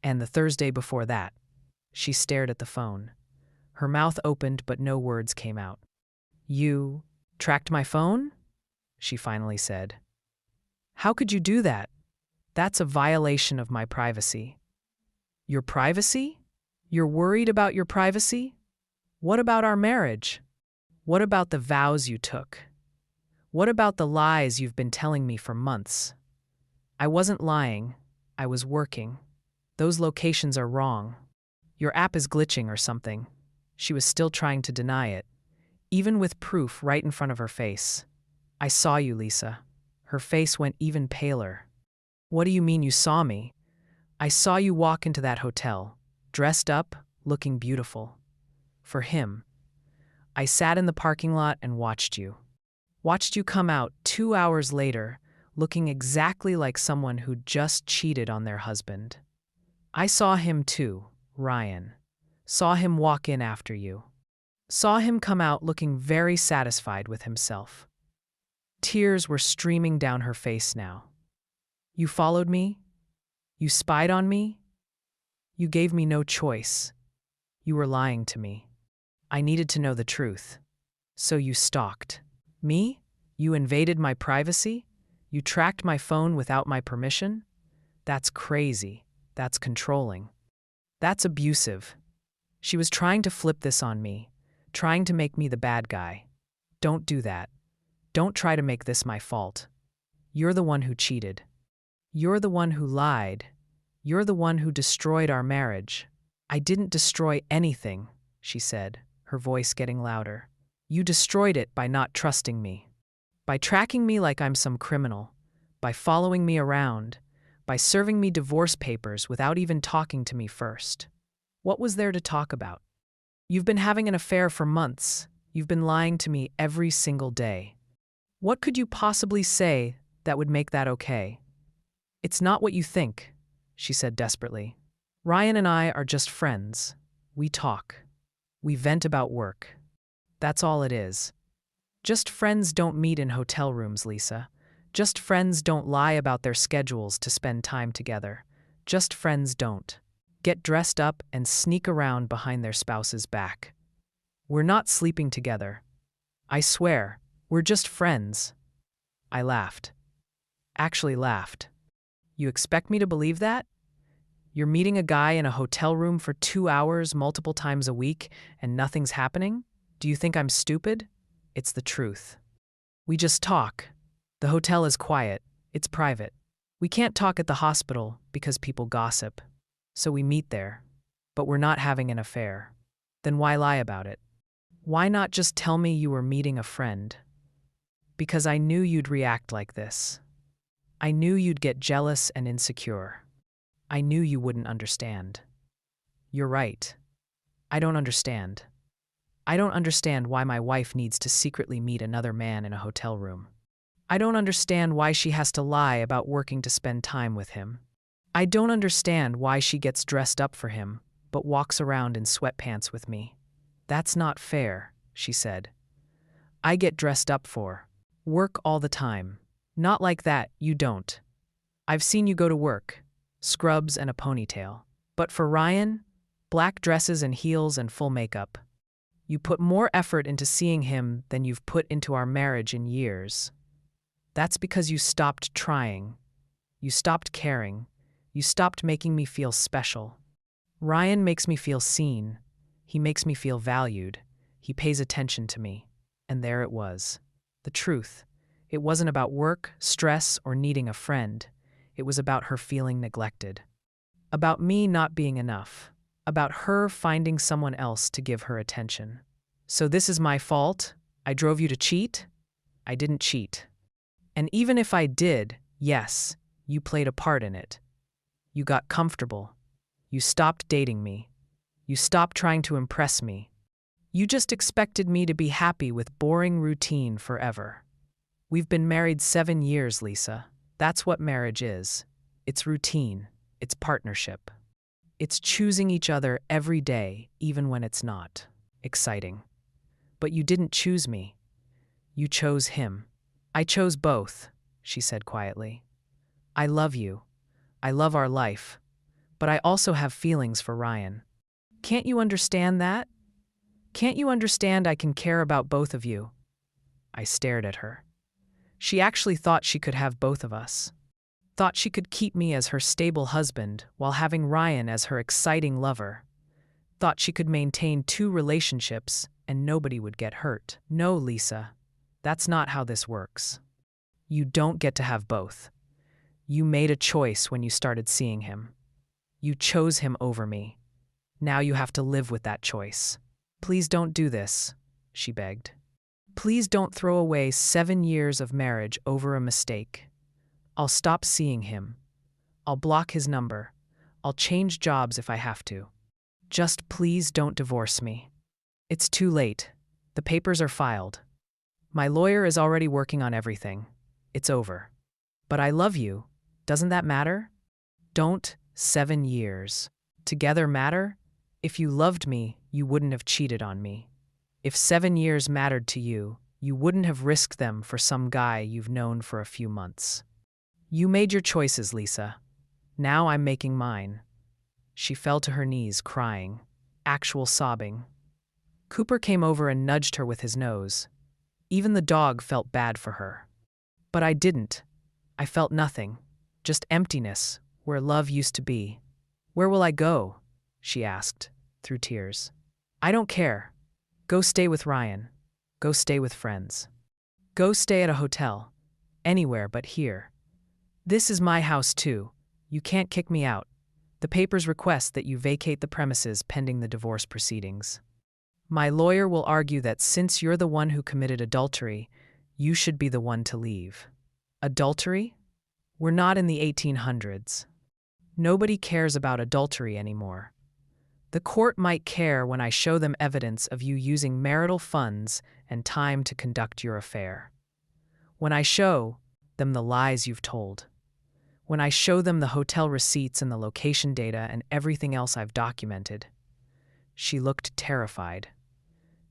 And the Thursday before that. She stared at the phone. Her mouth opened, but no words came out. You tracked my phone? She finally said. How could you do that? That's a violation of my privacy. Your privacy? You're worried about your privacy? What about our marriage? What about the vows you took? What about the lies you've been telling me for months? I wasn't lying. I was working. Those locations are wrong. Your app is glitching or something. She was still trying to deny it, even with proof right in front of her face. I saw you, Lisa. Her face went even paler. What do you mean you saw me? I saw you walk into that hotel, dressed up, looking beautiful. For him. I sat in the parking lot and watched you. Watched you come out 2 hours later, looking exactly like someone who'd just cheated on their husband. I saw him too, Ryan. Saw him walk in after you. Saw him come out looking very satisfied with himself. Tears were streaming down her face now. You followed me? You spied on me? You gave me no choice. You were lying to me. I needed to know the truth. So you stalked. Me? You invaded my privacy? You tracked my phone without my permission? That's crazy. That's controlling. That's abusive. She was trying to flip this on me, trying to make me the bad guy. Don't do that. Don't try to make this my fault. You're the one who cheated. You're the one who lied. You're the one who destroyed our marriage. I didn't destroy anything, she said, her voice getting louder. You destroyed it by not trusting me. By tracking me like I'm some criminal. By following me around. By serving me divorce papers without even talking to me first. What was there to talk about? You've been having an affair for months. You've been lying to me every single day. What could you possibly say that would make that okay? It's not what you think, she said desperately. Ryan and I are just friends. We talk. We vent about work. That's all it is. Just friends don't meet in hotel rooms, Lisa. Just friends don't lie about their schedules to spend time together. Just friends don't get dressed up and sneak around behind their spouse's back. We're not sleeping together. I swear, we're just friends. I laughed. Actually laughed. You expect me to believe that? You're meeting a guy in a hotel room for 2 hours multiple times a week and nothing's happening? Do you think I'm stupid? It's the truth. We just talk. The hotel is quiet. It's private. We can't talk at the hospital because people gossip. So we meet there. But we're not having an affair. Then why lie about it? Why not just tell me you were meeting a friend? Because I knew you'd react like this. I knew you'd get jealous and insecure. I knew you wouldn't understand. You're right. I don't understand. I don't understand why my wife needs to secretly meet another man in a hotel room. I don't understand why she has to lie about working to spend time with him. I don't understand why she gets dressed up for him, but walks around in sweatpants with me. That's not fair, she said. I get dressed up for work all the time. Not like that, you don't. I've seen you go to work, scrubs and a ponytail. But for Ryan, black dresses and heels and full makeup. You put more effort into seeing him than you've put into our marriage in years. That's because you stopped trying. You stopped caring. You stopped making me feel special. Ryan makes me feel seen. He makes me feel valued. He pays attention to me. And there it was. The truth. It wasn't about work, stress, or needing a friend. It was about her feeling neglected. About me not being enough. About her finding someone else to give her attention. So this is my fault? I drove you to cheat? I didn't cheat. And even if I did, yes, you played a part in it. You got comfortable. You stopped dating me. You stopped trying to impress me. You just expected me to be happy with boring routine forever. We've been married 7 years, Lisa. That's what marriage is. It's routine. It's partnership. It's choosing each other every day, even when it's not exciting. But you didn't choose me. You chose him. I chose both, she said quietly. I love you. I love our life. But I also have feelings for Ryan. Can't you understand that? Can't you understand I can care about both of you? I stared at her. She actually thought she could have both of us. Thought she could keep me as her stable husband while having Ryan as her exciting lover. Thought she could maintain 2 relationships and nobody would get hurt. No, Lisa. That's not how this works. You don't get to have both. You made a choice when you started seeing him. You chose him over me. Now you have to live with that choice. Please don't do this, she begged. Please don't throw away 7 years of marriage over a mistake. I'll stop seeing him. I'll block his number. I'll change jobs if I have to. Just please don't divorce me. It's too late. The papers are filed. My lawyer is already working on everything. It's over. But I love you. Doesn't that matter? Don't 7 years. Together matter? If you loved me, you wouldn't have cheated on me. If 7 years mattered to you, you wouldn't have risked them for some guy you've known for a few months. You made your choices, Lisa. Now I'm making mine. She fell to her knees, crying. Actual sobbing. Cooper came over and nudged her with his nose. Even the dog felt bad for her. But I didn't. I felt nothing. Just emptiness, where love used to be. Where will I go? She asked, through tears. I don't care. Go stay with Ryan. Go stay with friends. Go stay at a hotel. Anywhere but here. This is my house too. You can't kick me out. The papers request that you vacate the premises pending the divorce proceedings. My lawyer will argue that since you're the one who committed adultery, you should be the one to leave. Adultery? We're not in the 1800s. Nobody cares about adultery anymore. The court might care when I show them evidence of you using marital funds and time to conduct your affair. When I show them the lies you've told, when I show them the hotel receipts and the location data and everything else I've documented. She looked terrified.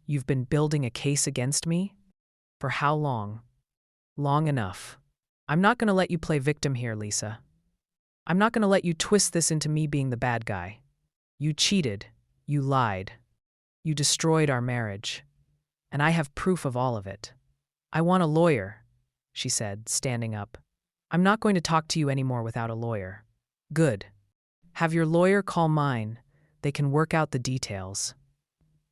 You've been building a case against me? For how long? Long enough. I'm not going to let you play victim here, Lisa. I'm not going to let you twist this into me being the bad guy. You cheated. You lied. You destroyed our marriage. And I have proof of all of it. I want a lawyer, she said, standing up. I'm not going to talk to you anymore without a lawyer. Good. Have your lawyer call mine. They can work out the details.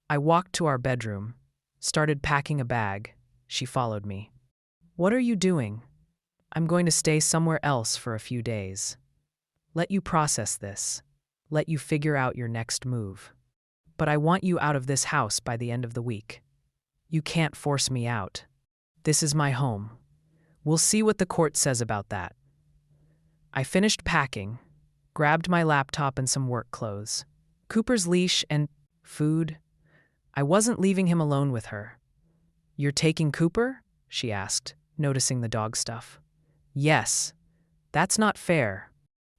I walked to our bedroom, started packing a bag. She followed me. What are you doing? I'm going to stay somewhere else for a few days. Let you process this. Let you figure out your next move. But I want you out of this house by the end of the week. You can't force me out. This is my home. We'll see what the court says about that. I finished packing, grabbed my laptop and some work clothes, Cooper's leash and food. I wasn't leaving him alone with her. You're taking Cooper? She asked, noticing the dog stuff. Yes. That's not fair.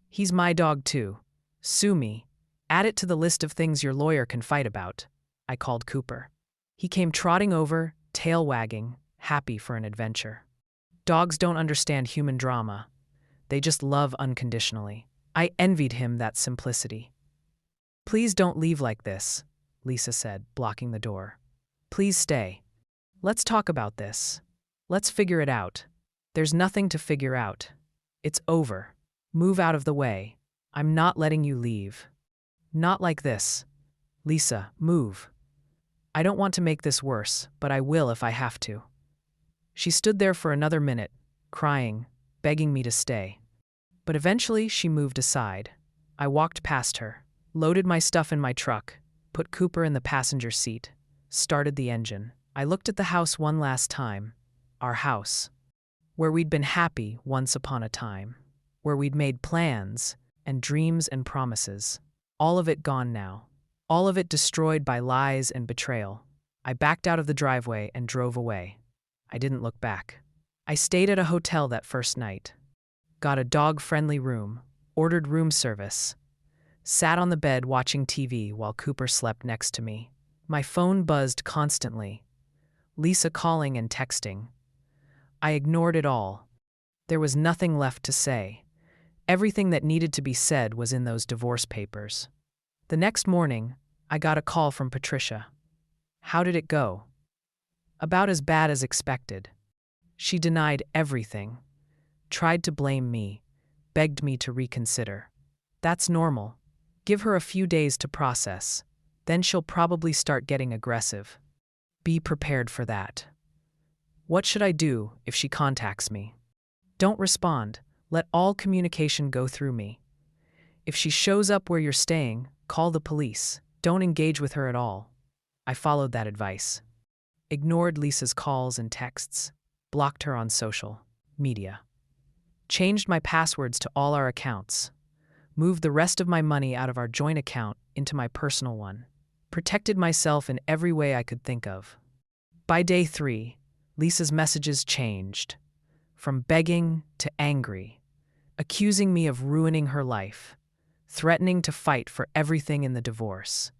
He's my dog too. Sue me. Add it to the list of things your lawyer can fight about. I called Cooper. He came trotting over, tail wagging, happy for an adventure. Dogs don't understand human drama. They just love unconditionally. I envied him that simplicity. Please don't leave like this, Lisa said, blocking the door. Please stay. Let's talk about this. Let's figure it out. There's nothing to figure out. It's over. Move out of the way. I'm not letting you leave. Not like this. Lisa, move. I don't want to make this worse, but I will if I have to. She stood there for another minute, crying, begging me to stay. But eventually she moved aside. I walked past her, loaded my stuff in my truck, put Cooper in the passenger seat, started the engine. I looked at the house one last time, our house, where we'd been happy once upon a time, where we'd made plans and dreams and promises. All of it gone now. All of it destroyed by lies and betrayal. I backed out of the driveway and drove away. I didn't look back. I stayed at a hotel that first night. Got a dog-friendly room, ordered room service, sat on the bed watching TV while Cooper slept next to me. My phone buzzed constantly. Lisa calling and texting. I ignored it all. There was nothing left to say. Everything that needed to be said was in those divorce papers. The next morning, I got a call from Patricia. How did it go? About as bad as expected. She denied everything, tried to blame me, begged me to reconsider. That's normal. Give her a few days to process. Then she'll probably start getting aggressive. Be prepared for that. What should I do if she contacts me? Don't respond. Let all communication go through me. If she shows up where you're staying, call the police. Don't engage with her at all. I followed that advice. Ignored Lisa's calls and texts. Blocked her on social media. Changed my passwords to all our accounts. Moved the rest of my money out of our joint account into my personal one. Protected myself in every way I could think of. By day 3, Lisa's messages changed. From begging to angry. Accusing me of ruining her life. Threatening to fight for everything in the divorce.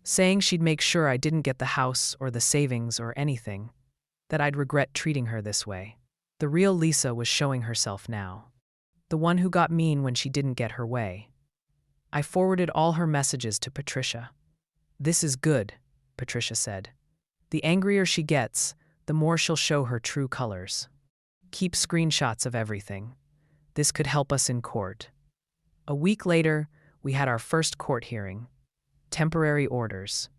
Saying she'd make sure I didn't get the house or the savings or anything. That I'd regret treating her this way. The real Lisa was showing herself now. The one who got mean when she didn't get her way. I forwarded all her messages to Patricia. This is good, Patricia said. The angrier she gets, the more she'll show her true colors. Keep screenshots of everything. This could help us in court. A week later, we had our first court hearing. Temporary orders.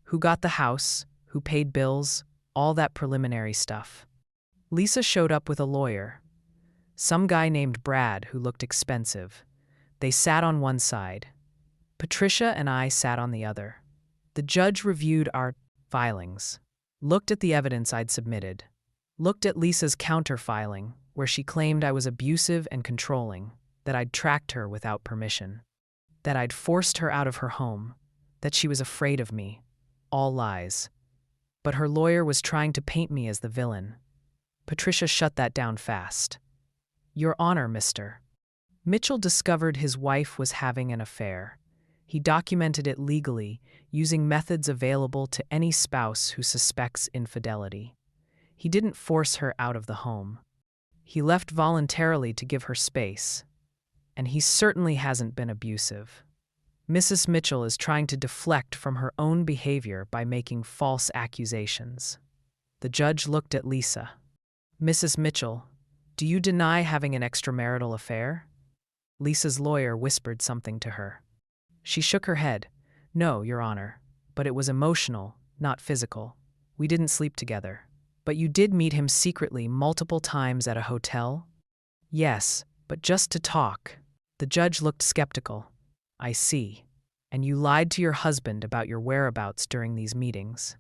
Who got the house, who paid bills, all that preliminary stuff. Lisa showed up with a lawyer. Some guy named Brad who looked expensive. They sat on one side. Patricia and I sat on the other. The judge reviewed our filings. Looked at the evidence I'd submitted. Looked at Lisa's counter-filing, where she claimed I was abusive and controlling, that I'd tracked her without permission, that I'd forced her out of her home, that she was afraid of me. All lies. But her lawyer was trying to paint me as the villain. Patricia shut that down fast. Your Honor, Mr. Mitchell discovered his wife was having an affair. He documented it legally, using methods available to any spouse who suspects infidelity. He didn't force her out of the home. He left voluntarily to give her space. And he certainly hasn't been abusive. Mrs. Mitchell is trying to deflect from her own behavior by making false accusations. The judge looked at Lisa. Mrs. Mitchell, do you deny having an extramarital affair? Lisa's lawyer whispered something to her. She shook her head. No, Your Honor, but it was emotional, not physical. We didn't sleep together. But you did meet him secretly multiple times at a hotel? Yes, but just to talk. The judge looked skeptical. I see. And you lied to your husband about your whereabouts during these meetings.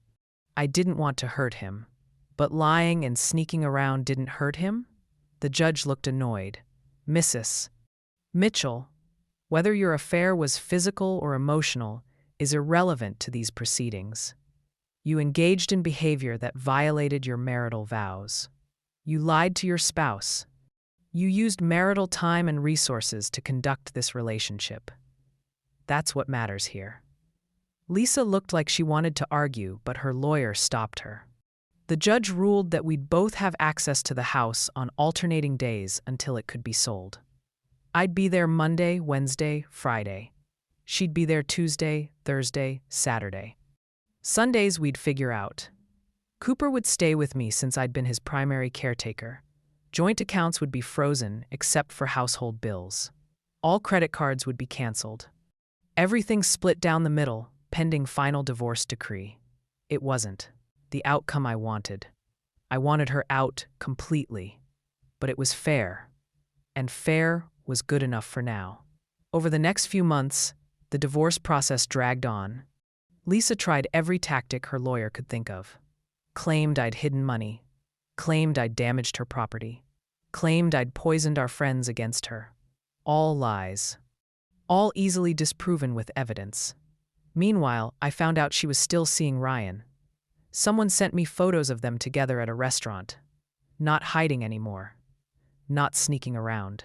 I didn't want to hurt him. But lying and sneaking around didn't hurt him? The judge looked annoyed. Mrs. Mitchell, whether your affair was physical or emotional is irrelevant to these proceedings. You engaged in behavior that violated your marital vows. You lied to your spouse. You used marital time and resources to conduct this relationship. That's what matters here. Lisa looked like she wanted to argue, but her lawyer stopped her. The judge ruled that we'd both have access to the house on alternating days until it could be sold. I'd be there Monday, Wednesday, Friday. She'd be there Tuesday, Thursday, Saturday. Sundays we'd figure out. Cooper would stay with me since I'd been his primary caretaker. Joint accounts would be frozen except for household bills. All credit cards would be canceled. Everything split down the middle, pending final divorce decree. It wasn't the outcome I wanted. I wanted her out completely. But it was fair. And fair was good enough for now. Over the next few months, the divorce process dragged on. Lisa tried every tactic her lawyer could think of. Claimed I'd hidden money. Claimed I'd damaged her property. Claimed I'd poisoned our friends against her. All lies. All easily disproven with evidence. Meanwhile, I found out she was still seeing Ryan. Someone sent me photos of them together at a restaurant. Not hiding anymore. Not sneaking around.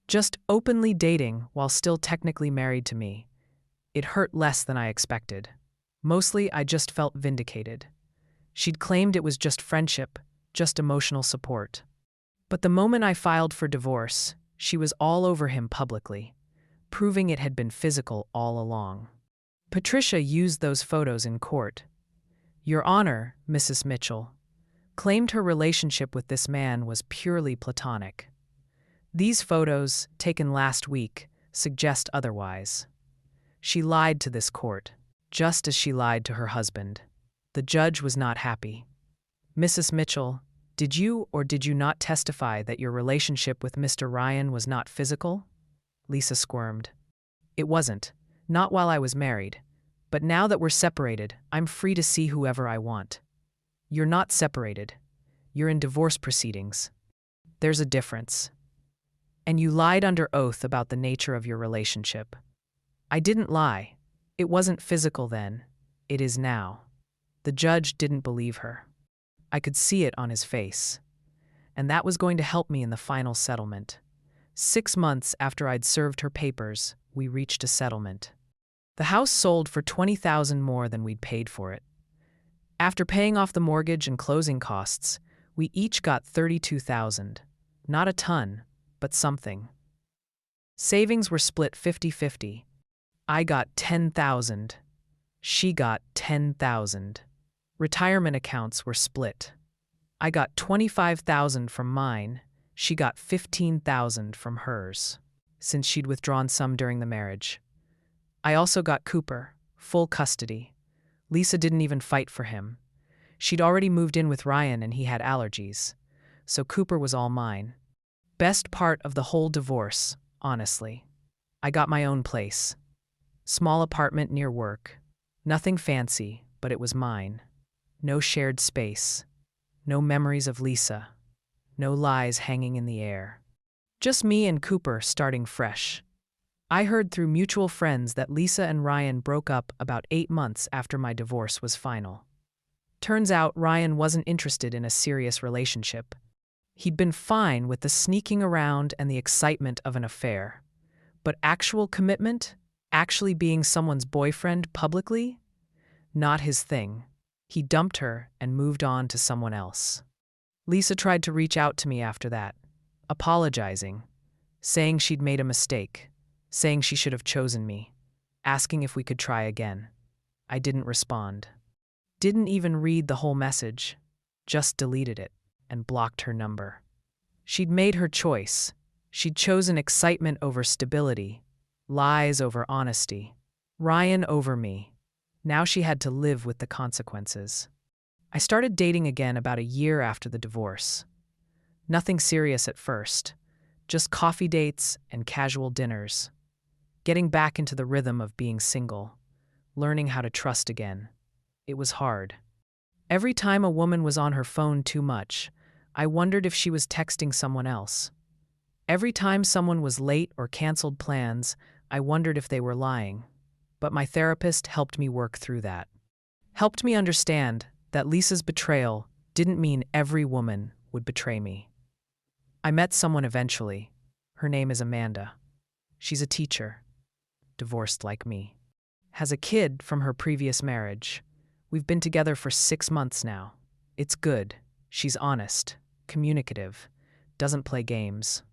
Just openly dating while still technically married to me. It hurt less than I expected. Mostly, I just felt vindicated. She'd claimed it was just friendship, just emotional support. But the moment I filed for divorce, she was all over him publicly, proving it had been physical all along. Patricia used those photos in court. Your Honor, Mrs. Mitchell, claimed her relationship with this man was purely platonic. These photos, taken last week, suggest otherwise. She lied to this court, just as she lied to her husband. The judge was not happy. Mrs. Mitchell, did you or did you not testify that your relationship with Mr. Ryan was not physical? Lisa squirmed. It wasn't, not while I was married. But now that we're separated, I'm free to see whoever I want. You're not separated. You're in divorce proceedings. There's a difference. And you lied under oath about the nature of your relationship. I didn't lie. It wasn't physical then. It is now. The judge didn't believe her. I could see it on his face. And that was going to help me in the final settlement. 6 months after I'd served her papers, we reached a settlement. The house sold for $20,000 more than we'd paid for it. After paying off the mortgage and closing costs, we each got $32,000. Not a ton, but something. Savings were split 50-50. I got $10,000. She got $10,000. Retirement accounts were split. I got $25,000 from mine. She got $15,000 from hers, since she'd withdrawn some during the marriage. I also got Cooper, full custody. Lisa didn't even fight for him. She'd already moved in with Ryan and he had allergies, so Cooper was all mine. Best part of the whole divorce, honestly. I got my own place. Small apartment near work. Nothing fancy, but it was mine. No shared space. No memories of Lisa. No lies hanging in the air. Just me and Cooper starting fresh. I heard through mutual friends that Lisa and Ryan broke up about 8 months after my divorce was final. Turns out Ryan wasn't interested in a serious relationship. He'd been fine with the sneaking around and the excitement of an affair. But actual commitment? Actually being someone's boyfriend publicly? Not his thing. He dumped her and moved on to someone else. Lisa tried to reach out to me after that, apologizing, saying she'd made a mistake, saying she should have chosen me, asking if we could try again. I didn't respond. Didn't even read the whole message, just deleted it and blocked her number. She'd made her choice. She'd chosen excitement over stability, lies over honesty, Ryan over me. Now she had to live with the consequences. I started dating again about a year after the divorce. Nothing serious at first, just coffee dates and casual dinners. Getting back into the rhythm of being single, learning how to trust again. It was hard. Every time a woman was on her phone too much, I wondered if she was texting someone else. Every time someone was late or canceled plans, I wondered if they were lying. But my therapist helped me work through that. Helped me understand that Lisa's betrayal didn't mean every woman would betray me. I met someone eventually. Her name is Amanda. She's a teacher, divorced like me. Has a kid from her previous marriage. We've been together for 6 months now. It's good. She's honest, communicative, doesn't play games.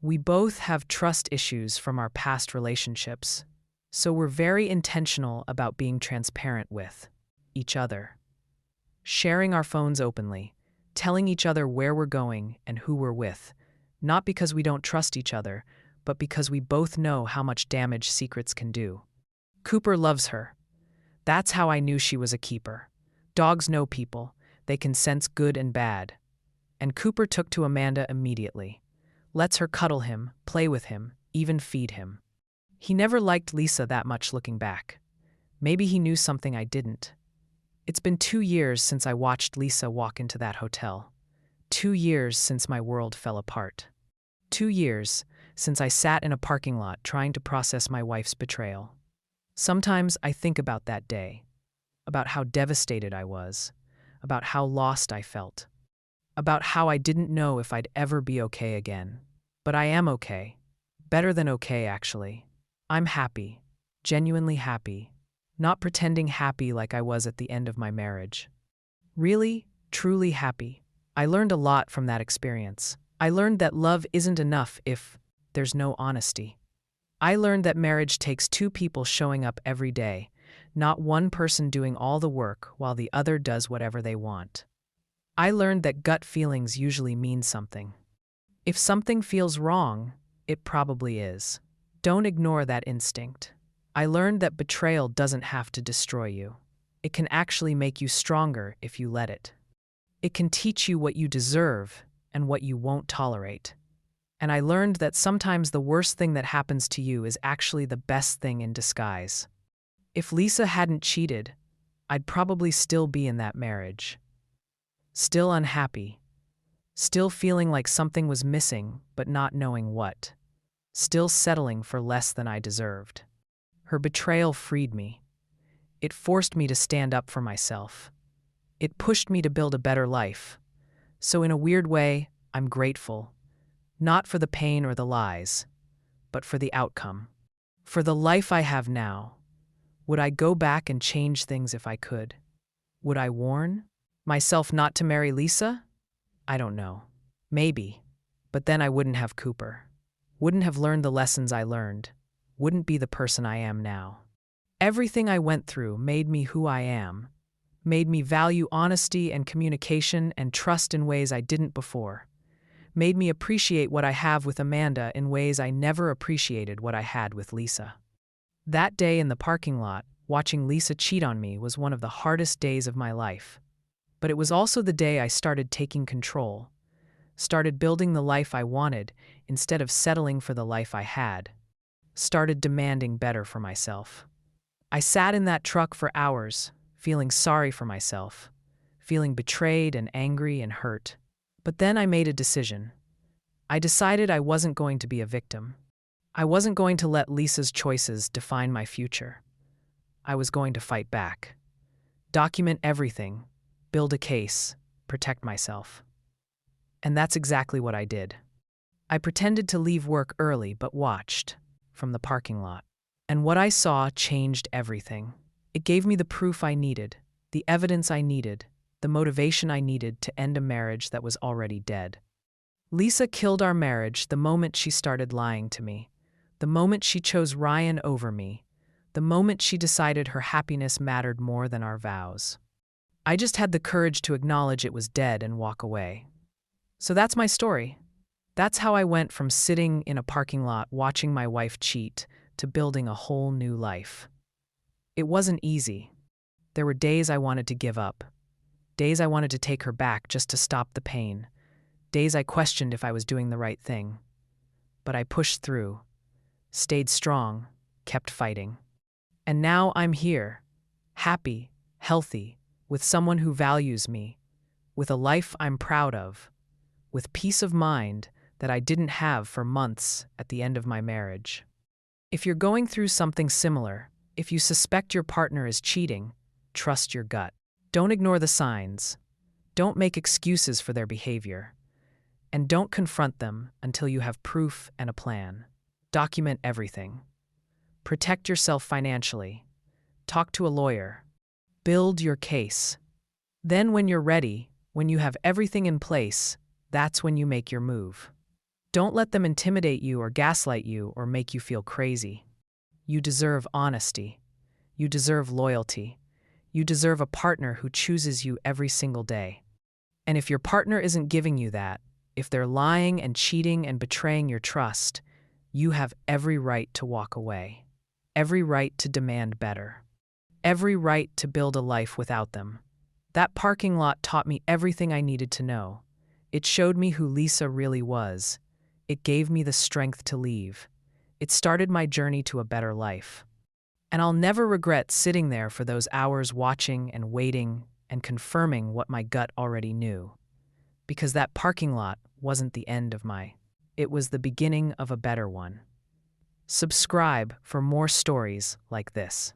We both have trust issues from our past relationships, so we're very intentional about being transparent with each other. Sharing our phones openly, telling each other where we're going and who we're with, not because we don't trust each other, but because we both know how much damage secrets can do. Cooper loves her. That's how I knew she was a keeper. Dogs know people. They can sense good and bad. And Cooper took to Amanda immediately. Lets her cuddle him, play with him, even feed him. He never liked Lisa that much looking back. Maybe he knew something I didn't. It's been 2 years since I watched Lisa walk into that hotel. 2 years since my world fell apart. 2 years since I sat in a parking lot trying to process my wife's betrayal. Sometimes I think about that day, about how devastated I was, about how lost I felt, about how I didn't know if I'd ever be okay again. But I am okay. Better than okay, actually. I'm happy, genuinely happy, not pretending happy like I was at the end of my marriage. Really, truly happy. I learned a lot from that experience. I learned that love isn't enough if there's no honesty. I learned that marriage takes 2 people showing up every day, not one person doing all the work while the other does whatever they want. I learned that gut feelings usually mean something. If something feels wrong, it probably is. Don't ignore that instinct. I learned that betrayal doesn't have to destroy you. It can actually make you stronger if you let it. It can teach you what you deserve and what you won't tolerate. And I learned that sometimes the worst thing that happens to you is actually the best thing in disguise. If Lisa hadn't cheated, I'd probably still be in that marriage. Still unhappy. Still feeling like something was missing, but not knowing what. Still settling for less than I deserved. Her betrayal freed me. It forced me to stand up for myself. It pushed me to build a better life. So in a weird way, I'm grateful. Not for the pain or the lies, but for the outcome. For the life I have now. Would I go back and change things if I could? Would I warn myself not to marry Lisa? I don't know. Maybe. But then I wouldn't have Cooper. Wouldn't have learned the lessons I learned. Wouldn't be the person I am now. Everything I went through made me who I am. Made me value honesty and communication and trust in ways I didn't before. Made me appreciate what I have with Amanda in ways I never appreciated what I had with Lisa. That day in the parking lot, watching Lisa cheat on me was one of the hardest days of my life. But it was also the day I started taking control, started building the life I wanted instead of settling for the life I had, started demanding better for myself. I sat in that truck for hours, feeling sorry for myself, feeling betrayed and angry and hurt. But then I made a decision. I decided I wasn't going to be a victim. I wasn't going to let Lisa's choices define my future. I was going to fight back. Document everything. build a case, protect myself. And that's exactly what I did. I pretended to leave work early but watched from the parking lot. And what I saw changed everything. It gave me the proof I needed, the evidence I needed, the motivation I needed to end a marriage that was already dead. Lisa killed our marriage the moment she started lying to me, the moment she chose Ryan over me, the moment she decided her happiness mattered more than our vows. I just had the courage to acknowledge it was dead and walk away. So that's my story. That's how I went from sitting in a parking lot watching my wife cheat to building a whole new life. It wasn't easy. There were days I wanted to give up, days I wanted to take her back just to stop the pain, days I questioned if I was doing the right thing. But I pushed through, stayed strong, kept fighting. And now I'm here, happy, healthy, with someone who values me, with a life I'm proud of, with peace of mind that I didn't have for months at the end of my marriage. If you're going through something similar, if you suspect your partner is cheating, trust your gut. Don't ignore the signs. Don't make excuses for their behavior. And don't confront them until you have proof and a plan. Document everything. Protect yourself financially. Talk to a lawyer. Build your case. Then when you're ready, when you have everything in place, that's when you make your move. Don't let them intimidate you or gaslight you or make you feel crazy. You deserve honesty. You deserve loyalty. You deserve a partner who chooses you every single day. And if your partner isn't giving you that, if they're lying and cheating and betraying your trust, you have every right to walk away. Every right to demand better. Every right to build a life without them. That parking lot taught me everything I needed to know. It showed me who Lisa really was. It gave me the strength to leave. It started my journey to a better life. And I'll never regret sitting there for those hours watching and waiting and confirming what my gut already knew. Because that parking lot wasn't the end of it was the beginning of a better one. Subscribe for more stories like this.